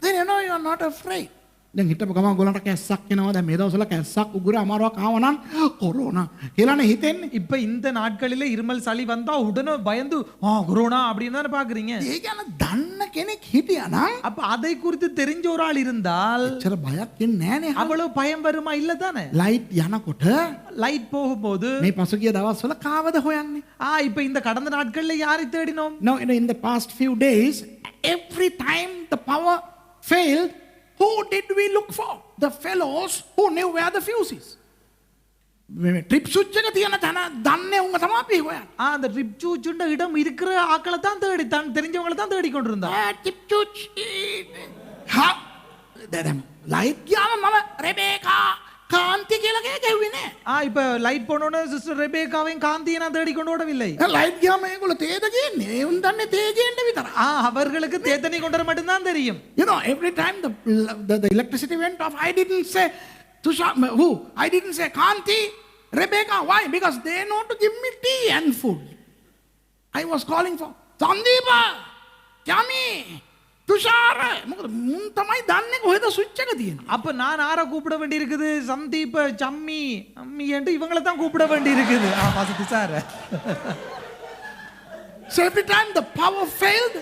then you know you are not afraid. දැන් හිටපු ගමන් ගොල්ලන්ට කැස්සක් එනවා. දැන් මේ දවස්වල කැස්සක් උගුර අමාරුවක් ආවනම් කොරෝනා කියලානේ හිතෙන්නේ. இப்ப இந்த நாட்களில இருமல் சளி வந்தா உடனே பயந்து கொரோனா அப்படின்னு தானே பாக்குறீங்க. ඒ ගැන දන්න කෙනෙක් හිටියානම් அப்ப அதை குறித்து தெரிஞ்ச ஒரு ஆள் இருந்தால் එච්චර බයක් එන්නේ නෑනේ. அவ்வளவு பயம் வருமா இல்ல தானே. ලයිට් යනකොට லைட் போகும்போது මේ පසුගිය දවස්වල කාවද හොයන්නේ? இப்ப இந்த கடந்த நாட்கள்ல யாரை தேடினோம்? Now, in the past few days, every time the power failed, who did we look for? The fellows who knew where the fuse is. Trip switch එක තියෙන තැන දන්නේ උංග තමයි අපි හොයන්නේ. அந்த ட்ரிப் சூச்சுண்ட இடம் இருக்கிற ஆட்களை தான் தேடி தெரிஞ்சவங்களை தான் தேடி கொண்டிருந்தா. trip switch ha දැන් ලයිට් ගියාම මම රෙබේකා කාන්ති කියලා ගෙව්වේ නෑ. இப்ப லைட் போனோனே சிஸ்டர் ரெபேக்காவையும் காந்தியை நான் தேடி கொண்டு ஓடவில்லை. ලයිට් ගියාම ඒගොල්ලෝ තේද ගේන්නේ. ඒ උන් දන්නේ තේ ගේන්න විතරයි. அவர்களுக்கு தேத்தனை கொண்டு வர மட்டும் தான் தெரியும். You know, every time the electricity went off, I didn't say I didn't say Kanti, Rebecca. Why? Because they know to give me tea and food. I was calling for Sandeepa, Yami, Tushar. මොකද මුන් තමයි දන්නේ කොහෙද switch එක තියෙන්නේ. அப்ப நான் ஆரை கூப்பிட வேண்டி இருக்குது? சந்தீப், சம்மி, அம்மி என்று இவங்களை தான் கூப்பிட வேண்டி இருக்குது. பாசிட்டு sir. So every time the power failed,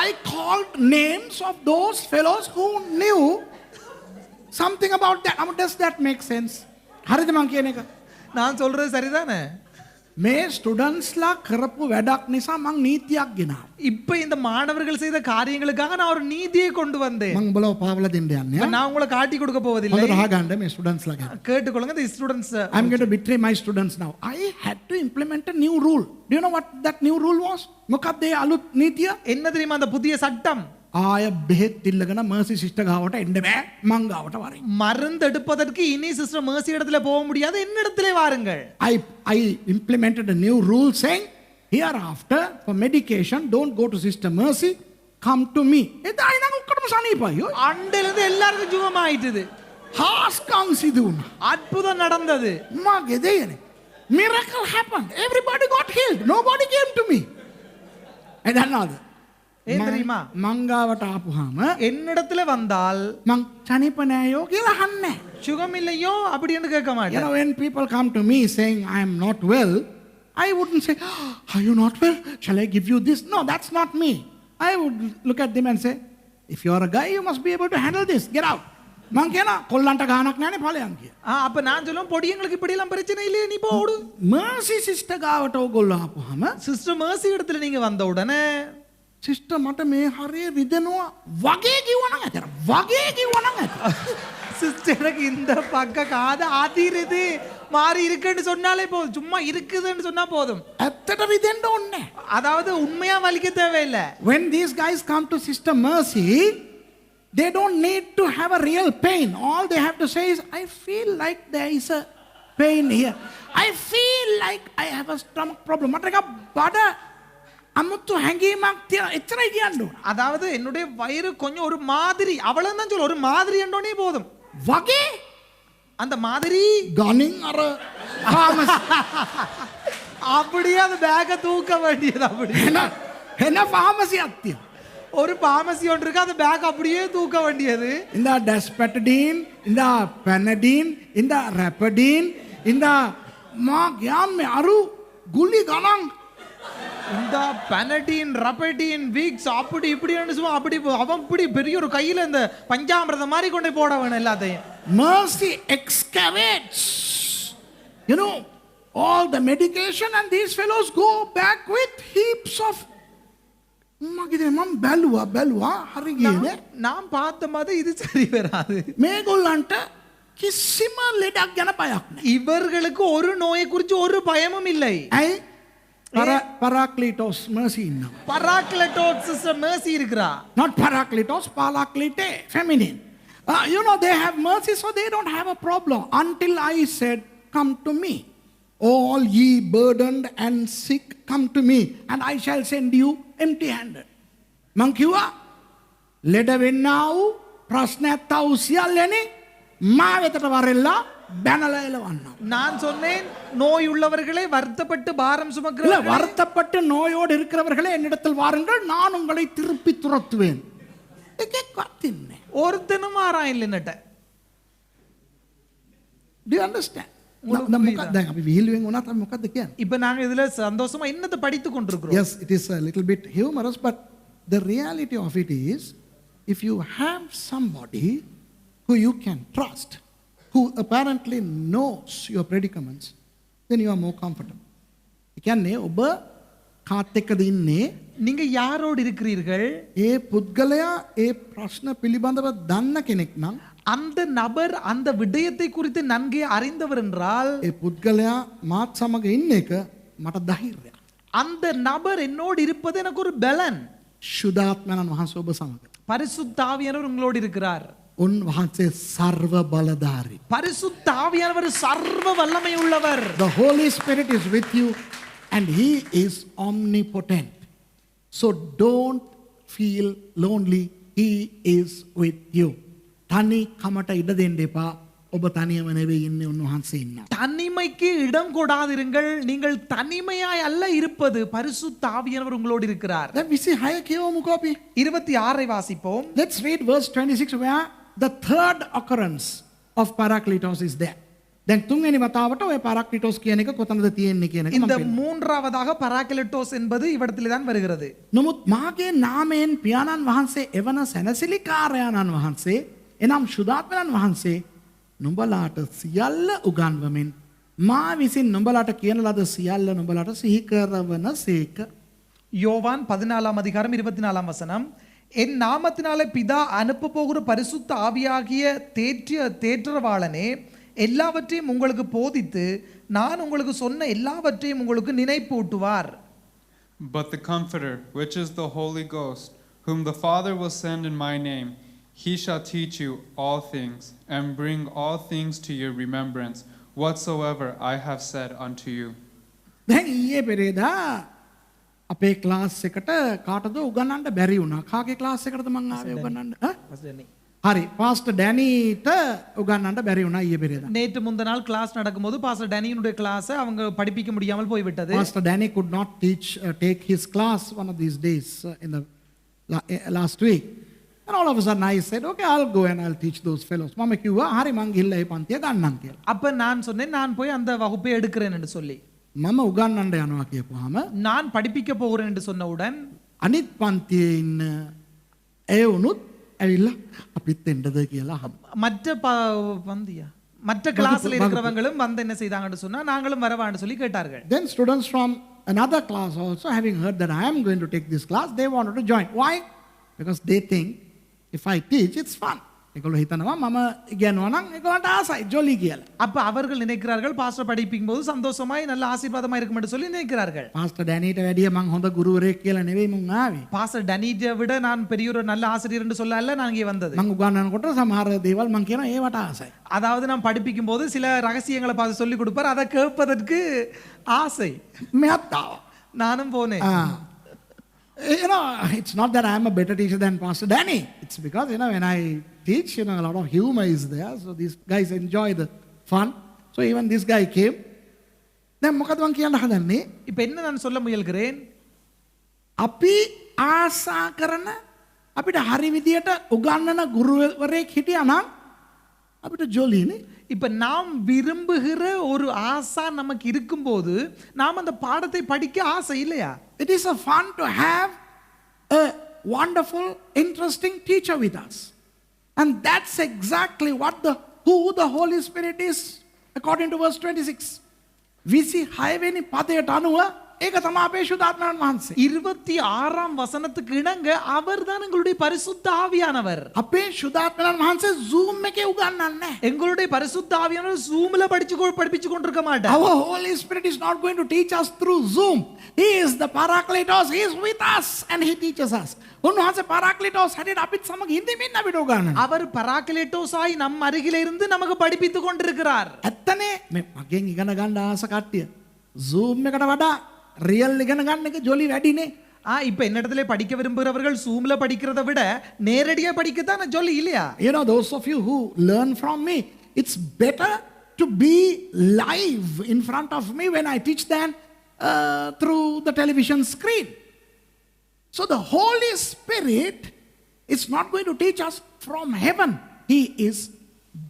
I called names of those fellows who knew something about that. Does that make sense? හරිද මං කියන එක? நான் சொல்றது சரிதானே? මේ ස්ටුඩන්ට්ස්ලා කරපු වැඩක් නිසා මං නීතියක් ගෙනාවා. இப்ப இந்த மாணவர்கள் செய்த காரியங்களுக்காக நான் ஒரு நீதியை கொண்டு வந்தேன். මං බලව පාවලා දෙන්න යන්නේ. நான் உங்களை காட்டி கொடுக்க போவதில்லை. හොඳට අහගන්න මේ ස්ටුඩන්ට්ස්ලා ගැන. கேட்டுக்கொள்ளுங்க. the students I'm going to betray my students now. I had to implement a new rule. Do you know what that new rule was? මොකක්ද ඒ අලුත් නීතිය? என்ன தெரியுமா அந்த புதிய சட்டம்? ආය බෙහෙත් ඉල්ලගෙන මර්සි සිස්ටර් ගාවට එන්න බෑ. මං ගාවට වරින්. மருந்து எடுப்பதற்கு இனி சிஸ்டர் mercy இடத்துல போக முடியாது. என்னிடத்திலே வாருங்கள். I implemented a new rule saying hereafter for medication don't go to Sister Mercy, come to me. එදායි නම් ඔක්කොටම සනීපයි. அண்டிலிருந்து எல்லாருக்கும் சுகமாயிட்டது. හාස්කම් සිදු වුණා. அற்புதம் நடந்தது. මගේ දෙයනේ. Miracle happened. Everybody got healed. Nobody came to me. එදන්නවද? ஏன் தெரியுமா? මංගාවට ආපුහම என்னிடத்துல வந்தால் මං සනීප නෑයෝ කියලා අහන්නේ. சுகம் இல்லையோ அப்படின்னு கேட்க You மாட்டேன். know, when people come to me saying I am not well, I wouldn't say, are you not well? Shall I give you this? No, that's not me. I would look at them and say, if you are a guy, you must be able to handle this. Get out. මං කියනවා කොල්ලන්ට ගානක් නෑනේ ඵලයන් කිය. அப்ப நான் சொல்லுவேன் பொடியங்களுக்கு இப்படி எல்லாம் பிரச்சனை இல்லையே, நீ போ ஓடு. Mercy sister ගාවට ඕගොල්ලෝ ආපුහම சிஸ்டர் mercy இடத்துல நீங்க வந்த உடனே සිස්ටර් මට මේ හරිය රිදෙනවා වගේ කිව්වනම් ඇතර. වගේ කිව්වනම් ඇතර. சிஸ்டர் எனக்கு இந்த பக்க காது ஆதிருது மாறி இருக்குன்னு சொன்னாலே போதும். சும்மா இருக்குதுன்னு சொன்னா போதும். ඇත්තට රිදෙන්න ඕනේ. அதாவது உண்மையா வலிக்க தேவையில்லை. When these guys come to Sister Mercy, they don't need to have a real pain. All they have to say is, I feel like there is a pain here. I feel like I have a stomach problem. මට එක බඩ අමුතු හැඟීමක් තියෙන. එච්චරයි කියන්න ඕන. அதாவது என்னுடைய வயிறு கொஞ்சம் ஒரு மாதிரி, அவ்வளவுதான் சொல்ல, ஒரு மாதிரி என்றோனே போதும். වගේ அந்த மாதிரி ගනින් අර pharmacy அப்படியே அந்த பேக்கை தூக்க வேண்டியது. அப்படி එන pharmacyයක් තියෙනවා. ஒரு பார்மசி ஒன்று இருக்கு, அந்த பேக் அப்படியே தூக்க வேண்டியது. இந்த டெஸ்பெட்டடின், இந்த பெனடின், இந்த ரெப்படின், இந்த மாக்யாம் அரு குலி கணம், இந்த பெனடின், ரபடின், விக்ஸ் அப்படி இப்படின்னு சும்மா அப்படி அவன் இப்படி பெரிய ஒரு கையில இந்த பஞ்சாமிரதம் மாதிரி கொண்டு போட வேணும் எல்லாத்தையும். Mercy excavates, you know, all the medication, and these fellows go back with heaps of මගේ මම බැලුවා හරි ගියේ. நாம் பார்த்த மாதிரி இது சரி வராது. මේගොල්ලන්ට කිසිම ලෙඩක් ගැන බයක් නැහැ. இவர்களுக்கு ஒரு நோயை குறித்து ஒரு பயமும் இல்லை. ඇයි? Parakletos mercy ඉන්නවා. பராக்லெட்டோஸ் சிஸ்டர் mercy இருக்கிறா. Not parakletos, paraklete, feminine. You know, they have mercy, so they don't have a problem. Until I said, come to me. All ye burdened and sick, come to me, and I shall send you empty-handed. මං කිව්වා ලෙඩ වෙන්නා වූ ප්‍රශ්න ඇත්තා වූ සියල්ලනේ මා වෙතට වරෙල්ලා බැනලා එලවන්නවා. நான் சொன்னேன் நோய் உள்ளவர்களே வருத்தப்பட்டு பாரம் இல்ல சுமக்கிறவர்களே வருத்தப்பட்டு நோயோடு இருக்கிறவர்களே என்னிடத்தில் வாருங்கள் நான் உங்களை திருப்பி துரத்துவேன். එකෙක්වත් ඉන්නේ නැහැ. ஒருத்தனும் ආරායිල්ලෙන්නට. Do you understand? දැන් අපි විහිළුවෙන් වුණත් අපි මොකද්ද කියන්නේ? இப்ப நாங்க இதுல சந்தோஷமா என்னத்தை படித்து கொண்டிருக்கிறோம்? Yes, it is a little bit humorous, but the reality of it is, if you have somebody who you can trust, who apparently knows your predicaments, then you are more comfortable. ඒ කියන්නේ ඔබ කාත් එක්කද ඉන්නේ? நீங்க யாரோடு இருக்கிறீர்கள்? ඒ පුද්ගලයා ඒ ප්‍රශ්න පිළිබඳව දන්න කෙනෙක් නම් அந்த நபர் அந்த விடயத்தை குறித்து நன்கு அறிந்தவர் என்றால் ඒ පුද්ගලයා මාත් සමග ඉන්න එක මට ධෛර්යයක්. அந்த நபர் என்னோடு இருப்பது எனக்கு ஒரு பலன். ශුද්ධාත්මයන් වහන්සේ ඔබ සමග. பரிசுத்த ஆவியானவர் உங்களோடு இருக்கிறார். උන් වහන්සේ සර්ව බලධාරී. பரிசுத்த ஆவியானவர் சர்வ வல்லமை உள்ளவர். The Holy Spirit is with you and he is omnipotent. So don't feel lonely. He is with you. තනි කමට ඉඩ දෙන්න එපා. ඔබ තනියම නෙවෙයි ඉන්නේ උන්වහන්සේ ඉන්නවා. தனிமைக்கு இடம் கொடாதிருங்கள். நீங்கள் தனிமையாய் அல்ல இருப்பது. பரிசுத்த ஆவியானவர் உங்களோடு இருக்கிறார். දැන් 26 කියවමුකෝ අපි. 26 வாசிப்போம். Let's read verse 26 where the third occurrence of Parakletos is there. දැන් තුන්වෙනි වතාවට ඔය Parakletos කියන එක කොතනද තියෙන්නේ කියන එක இந்த මම පෙන්නනවා. மூன்றாவதாக பராக்லிட்டோஸ் என்பது இவ்விடத்திலே தான் வருகிறது. නමුත් මාගේ නාමයෙන් පියාණන් වහන්සේ එවන සැනසිලිකාරයාණන් වහන්සේ එනම් ශුද්ධාත්මයන් වහන්සේ නුඹලාට සියල්ල උගන්වමින් මා විසින් නුඹලාට කියන ලද සියල්ල නුඹලාට සිහි කරවන සේක. யோவான் 14 அதிகாரம் 24 வசனம். என் நாமத்தினாலே பிதா அனுப்ப போகிற பரிசுத்த ஆவியாகிய தேற்றவாளனே எல்லாவற்றையும் உங்களுக்கு போதித்து நான் உங்களுக்கு சொன்ன எல்லாவற்றையும் உங்களுக்கு நினைப்பூட்டுவார். But the Comforter, which is the Holy Ghost, whom the Father will send in my name, he shall teach you all things, and bring all things to your remembrance, whatsoever I have said unto you. දැන් ඊයේ පෙරේදා අපේ class එකට කාටද උගන්වන්න බැරි වුණා. කාගේ ක්ලාස් එකටද මං ආවේ උගන්වන්න? හරි පාස්ටර් ඩැනීට උගන්වන්න බැරි වුණා ඊයේ පෙරේදා. நேற்று முந்த நாள் கிளாஸ் நடக்கும்போது பாஸ்டர் டேனியினுடைய கிளாஸ் அவங்க படிப்பிக்க முடியாமல் போய் விட்டது. Pastor Danny could not take his class one of these days in the last week. And all of a sudden I said, okay, I'll go and I'll teach those fellows. මම කිව්වා හරි මං ගිහිල්ලා ඒ පන්තිය ගන්නම් කියලා. அப்ப நான் சொன்னேன் நான் போய் அந்த வகுப்பை எடுக்கிறேன் என்று சொல்லி. මම උගන්වන්න යනවා කියපුවාම நான் படிப்பிக்க போகிறேன் என்று சொன்னவுடன் අනිත් පන්තියේ ඉන්න ඒ වුණුත් ඇවිල්ලා අපිත් එන්නද කියලා மற்ற கிளாஸ்ல இருக்கிறவங்களும் வந்து என்ன செய்தாங்கன்னு சொன்னா நாங்களும் வரவான்னு சொல்லி கேட்டார்கள். Then students from another class also, having heard that I am going to take this class, they wanted to join. Why? Because they think if I teach it's fun. ඒගොල්ලෝ හිතනවා මම ඉගෙනුවා නම් ඒගොල්ලන්ට ආසයි ජොලි කියලා. அப்ப அவர்கள் நினைக்கிறார்கள் பாஸ்டர் படிப்பிக்கும் போது சந்தோஷமாய் நல்ல ஆசீர்வாதமா இருக்கும் என்று சொல்லி நினைக்கிறார்கள். පාස්ටර් ඩැනීට වැඩිය මං හොඳ ගුරුවරයෙක් කියලා නෙවෙයි මං ආවේ. பாஸ்டர் டேனியை விட நான் பெரிய ஒரு நல்ல ஆசிரியர் என்று சொல்ல அல்ல நான் இங்கே வந்தது. මං උගන්වනකොට සමහර දේවල් මං කියනවා ඒවට ආසයි. அதாவது நான் படிப்பிக்கும் போது சில ரகசியங்களை பார்த்து சொல்லி கொடுப்பார் அதை கேட்பதற்கு ஆசை. මෙයත් ආවා. நானும் போனேன். You know, it's not that I am a better teacher than Pastor Danny. It's because, you know, when I teach, you know, a lot of humor is there. So these guys enjoy the fun. So even this guy came. Then මොකද මං කියන්න හදන්නේ? இப்போ என்ன நான் சொல்ல முயல்கிறேன்? අපි ආසා කරන අපිට හරි විදියට උගන්වන ගුරුවරයෙක් හිටියා නම් අපිට ජොලිනේ. இப்போ நாம் விரும்புகிற ஒரு ஆசா நமக்கு இருக்கும்போது நாம் அந்த பாடத்தை படிக்க ஆசை இல்லையா? It is a fun to have a wonderful, interesting teacher with us. And that's exactly who the Holy Spirit is, according to verse 26. විසි හයවෙනි පදයට අනුව ඒක තමයි අපේ ශුද්ධාත්මයන් වහන්සේ. 26ஆம் வசனத்துக்கு இணங்க அவர்தான் எங்களுடைய பரிசுத்த ஆவியானவர். අපේ ශුද්ධාත්මයන් වහන්සේ Zoom එකේ උගන්වන්නේ නැහැ. எங்களுடைய பரிசுத்த ஆவியானவர் Zoomல படிப்பிச்சு கொண்டிருக்க மாட்டார். Our Holy Spirit is not going to teach us through Zoom. He is the Parakletos. He is with us and he teaches us. උන්වහන්සේ Parakletos හැටියට අපිත් සමග ඉඳිමින් අපිට උගන්වනවා. அவர் பராக்லேட்டோஸாய் நம் அருகிலே இருந்து நமக்கு படிப்பித்து கொண்டிருக்கிறார். ඇත්තනේ මේ මගෙන් ඉගෙන ගන්න ආස කට්ටිය Zoom එකට වඩා ரியல் ඉගෙන ගන්න එක ජොලි වැඩිනේ. இப்போ என்னிடத்துல படிக்க விரும்புகிறவர்கள் Zoomல படிக்கிறதை விட நேரடியா படிக்கத்தான் ஜொலி இல்லையா? You know, those of you who learn from me, it's better to be live in front of me when I teach than through the television screen. So the Holy Spirit is not going to teach us from heaven. He is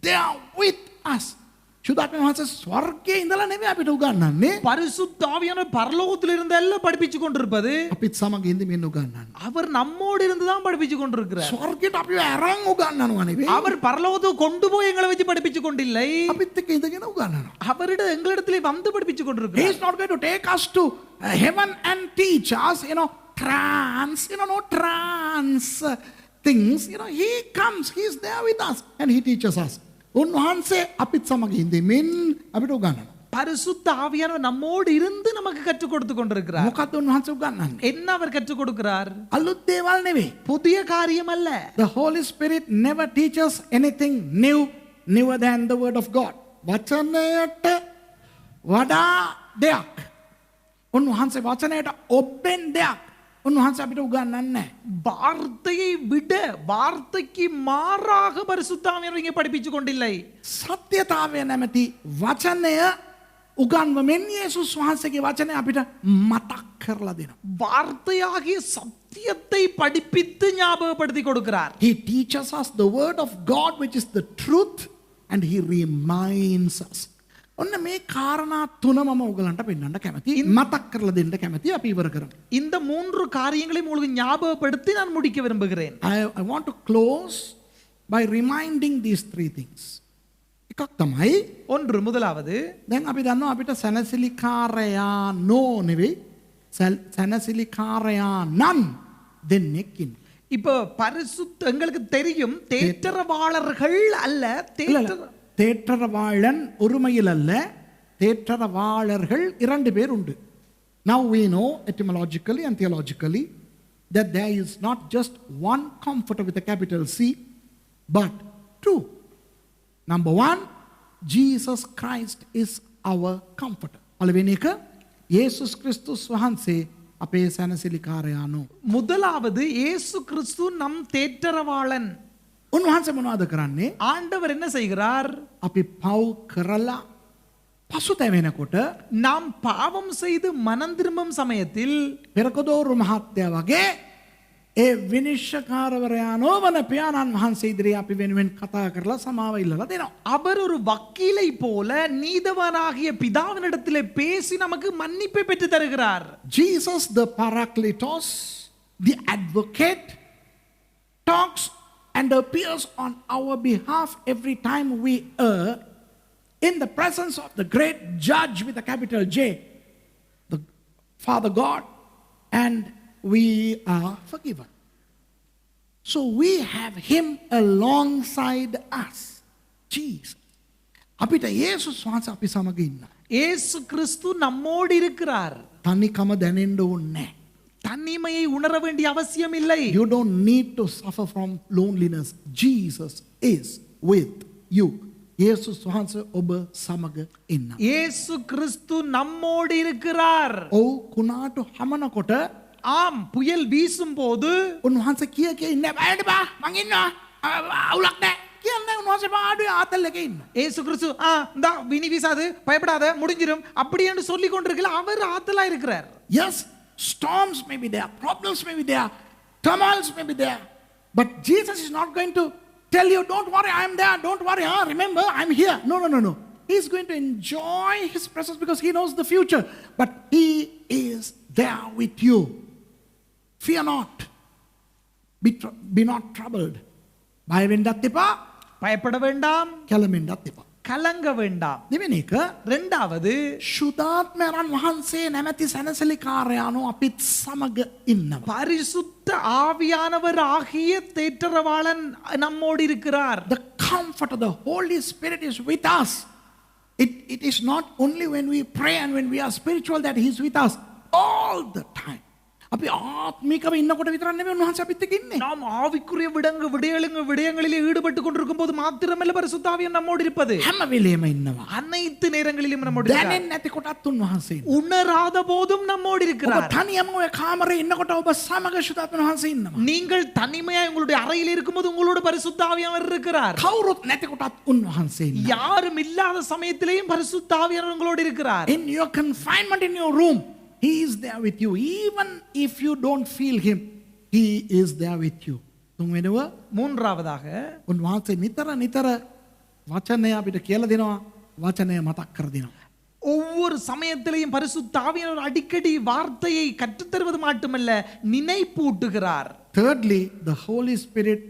there with us. සුදාත්ම වහන්සේ ස්වර්ගයේ ඉඳලා නෙමෙයි අපිට උගන්වන්නේ. பரிசுத்த ஆவியானவர் பரலோகத்தில் இருந்து எல்லாம் படிப்பிச்சு கொண்டிருப்பது. අපිත් සමග ඉඳි මෙන්න උගන්වන්නේ. அவர் நம்மோடு இருந்து தான் படிப்பிச்சு கொண்டிருக்கிறார். ස්වර්ගයට අපිව අරන් උගන්වනවා නෙවෙයි. அவர் பரலோகத்துக்கு கொண்டு போய் எங்களை வச்சு படிப்பிச்சு கொண்டில்லை. අපිත් එක්ක ඉඳගෙන උගන්වනවා. அவரிடம் எங்களிடத்திலே வந்து படிப்பிச்சு He கொண்டிருக்கிறார். is not going to take us to heaven and teach us, trance, no trance things. He comes, he is there with us and he teaches us. උන්වහන්සේ අපිත් සමග ඉඳිමින් අපිට උගන්වනවා. பரிசுத்த ஆவியானவர் நம்மோடு இருந்து நமக்கு கற்றுக் கொடுத்து கொண்டிருக்கிறார். මොකක්ද උන්වහන්සේ උගන්වන්නේ? என்ன அவர் கற்றுக் கொடுக்கிறார்? අලුත් දේවල් නෙවෙයි. புதிய காரியம் அல்ல. The Holy Spirit never teaches anything newer than the word of God. වචනයට වඩා දෙයක්. උන්වහන්සේ වචනයට ඔබෙන් දෙයක් උන්වහන්සේ අපිට උගන්වන්නේ නැහැ. வார்த்தையை விட வார்த்தைக்கு மாறாக பரிசுத்த ஆவியானவர் இங்கே படிப்பிச்சு கொண்டில்லை. සත්‍යතාවය නැමැති වචනය උගන්වමින් යේසුස් වහන්සේගේ වචනය අපිට මතක් කරලා දෙනවා. வார்த்தையாகிய சத்தியத்தை படிப்பித்து ஞாபகப்படுத்தி கொடுக்கிறார். He teaches us the word of God which is the truth and he reminds us. ඔන්න මේ කාරණා තුන මම ඔයගලන්ට පෙන්වන්න කැමතියි. මතක් කරලා දෙන්න කැමතියි අපි ඉවර කරමු. இந்த மூன்று காரியங்களையும் உங்களுக்கு ஞாபகப்படுத்தி நான் முடிக்க விரும்புகிறேன். I want to close by reminding these three things. එකක් තමයි ஒன்று முதலாவது දැන් අපි දන්නවා අපිට සැනසිලිකාරයා නෝ නෙවෙයි සැනසිලිකාරයා නන් දෙන්නෙක් ඉන්නවා. இப்போ பரிசுத்த எங்களுக்கு தெரியும் தேற்றரவாளர்கள் அல்ல தேற்றரவாளன் ஒருமையில் அல்ல தேற்றரவாளர்கள் இரண்டு பேர் உண்டு. Now we know etymologically and theologically that there is not just one comforter with a capital C but two. Number one, Jesus Christ is our comforter. පළවෙනි එක යේසුස් ක්‍රිස්තුස් වහන්සේ අපේ සැනසිලිකාරයානෝ. முதலாவது இயேசு கிறிஸ்து நம் தேற்றரவாளன். උන්වහන්සේ මොනවද කරන්නේ? ஆண்டவர் என்ன செய்கிறார்? අපි පව් කරලා පසුතැවෙනකොට நாம் பாவம் செய்து மனம் திரும்பும் சமயத்தில் පෙරකදෝරු මහත්තයා වගේ ඒ විනිශ්චයකාරවරයානෝ වන පියාණන් වහන්සේ ඉදිරියේ අපි වෙනුවෙන් කතා කරලා සමාව ඉල්ලලා දෙනවා. அவர் ஒரு வக்கீலை போல நீதவானாகிய பிதாவினிடத்திலே பேசி நமக்கு மன்னிப்பை பெற்று தருகிறார். Jesus the Parakletos, the advocate, talks and appears on our behalf every time we err in the presence of the great judge with a capital J, the Father God, and we are forgiven. So we have him alongside us. Jesus. අපිට යේසුස් වහන්සේ අපි සමග ඉන්නවා. இயேசு கிறிஸ்து நம்மோடு இருக்கிறார். තනිකම දැනෙන්න ඕනේ නැහැ. தனிமையை உணர வேண்டிய அவசியம் இல்லை. You don't need to suffer from loneliness. Jesus is with you. යේසුස් වහන්සේ ඔබ සමග ඉන්නවා. இயேசு கிறிஸ்து நம்மோடு இருக்கிறார். ඔව් කුණාටු හමනකොට ஆம், புயல் வீசும் போது උන්වහන්සේ කිය ඉන්නේ බයන්න බා මං ඉන්නවා අවුලක් නැහැ කියන්නේ උන්වහන්සේ පාඩුවේ ආතල් එකේ ඉන්නවා. இயேசு கிறிஸ்து இந்தா வினி வீசாது பயப்படாத முடிஞ்சிரும் அப்படி என்று சொல்லி கொண்டிருக்கல, அவர் ஆத்தலா இருக்கிறார். Yes, storms may be there, problems may be there, turmoils may be there, but Jesus is not going to tell you don't worry I am there, don't worry, remember I am here. No. He is going to enjoy his presence because he knows the future, but he is there with you. Fear not, be not troubled. බය වෙන්නත් එපා, பயப்பட வேண்டாம், කැළඹෙන්නත් එපා. கலங்க வேண்டாம். දෙවෙනි එක இரண்டாவது, ශුද්ධාත්මයන් වහන්සේ නැමැති සැනසෙලිකාරයානෝ අපිත් සමග ඉන්නවා. பரிசுத்த ஆவியானவர் ஆகிய தேற்றரவாளன் நம்மோடு இருக்கிறார். The comforter, the Holy Spirit is with us. It is not only when we pray and when we are spiritual that he is with us all the time. අපි ආත්මිකව ඉන්නකොට විතරක් නෙමෙයි උන්වහන්සේ අපිත් එක්ක ඉන්නේ. நாம் ஆவிக்குரிய விடயங்களிலே ஈடுபட்டு கொண்டிருக்கும் போது மாத்திரமல்ல பரிசுத்த ஆவியானவர் நம்மோடு இருப்பது. හැම වෙලේම ඉන්නවා. அனைத்து நேரங்களிலும் நம்மோடு இருக்கிறார். දැනෙන්නේ නැති කොටත් උන්වහන්සේ ඉන්නවා. உணராத போதும் நம்மோடு ඔබ இருக்கிறார். තනියම ඔය කාමරේ ඉන්නකොට ඔබ සමග ශුද්ධාත්ම වහන්සේ ඉන්නවා. நீங்கள் தனிமையா உங்களுடைய அறையில் இருக்கும்போது உங்களோட பரிசுத்த ஆவியானவர் இருக்கிறார். කවුරුත් නැති කොටත් උන්වහන්සේ ඉන්නවා. யாரும் இல்லாத சமயத்திலேயும் பரிசுத்த ஆவியானவர் உங்களோடு இருக்கிறார். In your confinement in your room, he is there with you. Even if you don't feel him, he is there with you. තුන්වෙනිව மூன்றாவதாக උන්වහන්සේ නිතර වචනය අපිට කියලා දෙනවා. වචනය මතක් කර දෙනවා. ஒவ்வொரு சமயத்திலேயும் பரிசுத்த ஆவியானவர் அடிக்கடி வார்த்தையை கற்றுத்தருவது மட்டுமல்ல நினைப்பூட்டுகிறார். Thirdly, the Holy Spirit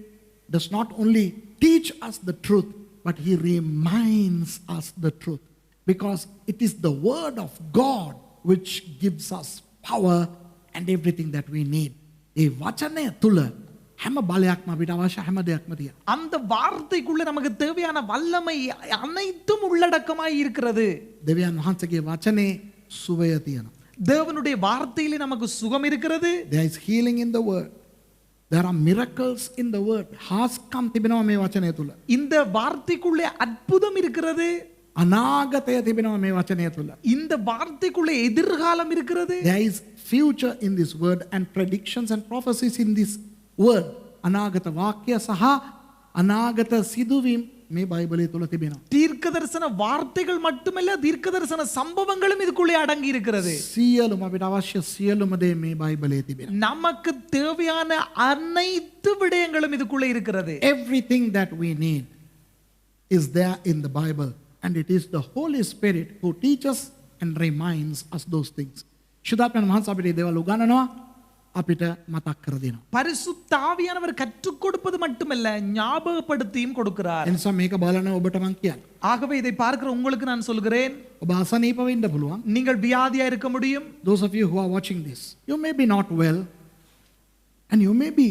does not only teach us the truth, but he reminds us the truth. Because it is the word of God which gives us power and everything that we need. ඒ වචනය තුල හැම බලයක්ම අපිට අවශ්‍ය හැම දෙයක්ම තියෙනවා. அந்த வார்த்தைக்குள்ள நமக்கு தேவையான வல்லமை அனைத்தும் உள்ளடக்கமாய் இருக்கிறது. දෙවියන් වහන්සේගේ වචනේ සුවය තියෙනවා. தேவனுடைய வார்த்தையிலே நமக்கு சுகம் இருக்கிறது. There is healing in the word. There are miracles in the word. හාස්කම් තිබෙනවා මේ වචනය තුල. இந்த வார்த்தைக்குள்ளே அற்புதம் இருக்கிறது. අනාගතය තිබෙනවා මේ වචනය තුල. இந்த வார்த்தைக்குள்ளே எதிர்காலம் இருக்கிறது. There is future in this word and predictions and prophecies in this word. අනාගත වාක්‍ය සහ අනාගත සිදුවීම් මේ බයිබලයේ තුල තිබෙනවා. தீர்க்கதரிசன வார்த்தைகள் மட்டுமல்ல தீர்க்கதரிசன சம்பவங்களும் இதுக்குள்ளே அடங்கி இருக்கிறது. සියලුම අපිට අවශ්‍ය සියලුම දේ මේ බයිබලයේ තිබෙනවා. நமக்கு தேவையான அனைத்து விடயங்களும் இதுக்குள்ளே இருக்கிறது. Everything that we need is there in the Bible, and it is the Holy Spirit who teaches and reminds us those things. ශුද්ධාත්මයන් වහන්සේ අපිට දේවල් උගන්වනවා, අපිට මතක් කර දෙනවා. பரிசுத்த ஆவியானவர் கற்றுக் கொடுப்பது மட்டுமல்ல ஞாபகப்படுத்தியும் கொடுக்கிறார். එනිසා මේක බලන ඔබට මම කියන්නේ. ஆகவே இதை பார்க்கிற உங்களுக்கு நான் சொல்கிறேன், ඔබ අසනීප වෙන්න පුළුවන්. நீங்கள் வியாதியா இருக்க முடியும். Those of you who are watching this, you may be not well, and you may be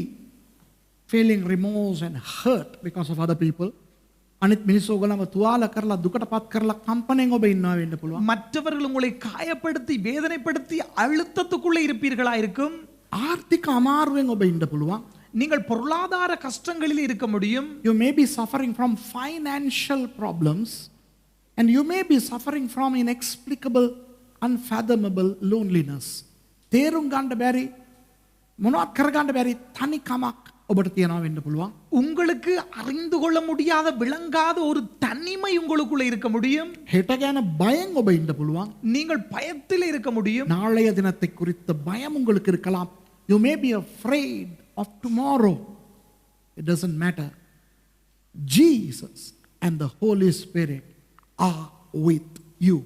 feeling remorse and hurt because of other people. අනිත් මිනිස්සු ඔයගොල්ලන්ව තුවාල කරලා දුකටපත් කරලා කම්පණයෙන් ඔබ ඉන්නවා වෙන්න පුළුවන්. மற்றவர்கள் உங்களை காயப்படுத்தி வேதனைப்படுத்தி அழுத்தத்துக்குள்ளே இருப்பீர்களா இருக்கும். ආර්ථික අමාරුවෙන් ඔබ ඉන්න පුළුවන්. நீங்கள் பொருளாதார கஷ்டங்களில் இருக்க முடியும். You may be suffering from financial problems, and you may be suffering from inexplicable, unfathomable loneliness. තේරුම් ගන්න බැරි, මොනවත් කරගන්න බැරි තනිකමක් ඔබට තියනවා වෙන්න පුළුවන්. உங்களுக்கு அறிந்து கொள்ள முடியாத விளங்காத ஒரு தனிமை உங்களுக்குள்ள இருக்க முடியும். හෙට ගැන බයෙන් ඔබ ඉන්න පුළුවන්. நீங்கள் பயத்தில் இருக்க முடியும். நாளைய தினத்தை குறித்த பயம் உங்களுக்கு இருக்கலாம். You may be afraid of tomorrow. It doesn't matter. Jesus and the Holy Spirit are with you.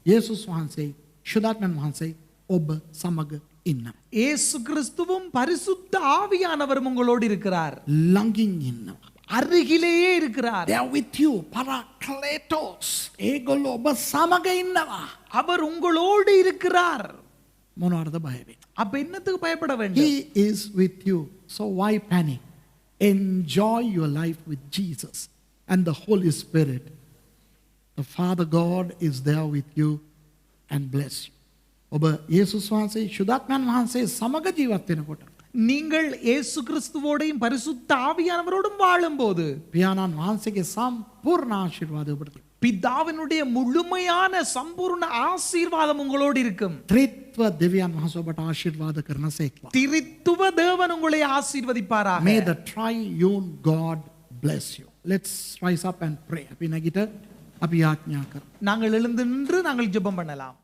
යේසුස් වහන්සේ, ශුද්ධාත්මයන් වහන්සේ ඔබ සමග ඉන්නවා. இயேசு கிறிஸ்துவும் பரிசுத்த ஆவியானவரும் உங்களோடு இருக்கிறார். ළඟින් ඉන්නවා. அருகிலேயே இருக்கிறார். They are with you. Parakletos. ඒගොල්ලෝ ඔබ සමග ඉන්නවා. அவர் உங்களோடு இருக்கிறார். මොනවටද බය වෙන්නේ? அப்ப என்னத்துக்கு பயப்பட வேண்டும்? He is with you. So why panic? Enjoy your life with Jesus and the Holy Spirit. The Father God is there with you and bless you. ඔබ යේසුස් වහන්සේ ශුද්ධාත්මයන් වහන්සේ සමග ජීවත් වෙනකොට நீங்கள் இயேசு கிறிஸ்துவோடையும் பரிசுத்த ஆவியானவரோடும் வாழும்போது පියාණන් වහන්සේගේ සම්පූර්ණ ආශිර්වාදය ඔබට තියෙනවා. பிதாவினுடைய முழுமையான சம்பூர்ண ஆசீர்வாதம் உங்களோடு இருக்கும். ත්‍රිත්ව දෙවියන් වහන්සේ ඔබට ආශිර්වාද කරනසේක්වා. திரித்துவ தேவன் உங்களை ஆசீர்வதிப்பாராக. May the triune God bless you. Let's rise up and pray. අපි නැගිට අපි ආඥා කරමු. நாங்கள் எழுந்து நின்று நாங்கள் ஜெபம் பண்ணலாம்.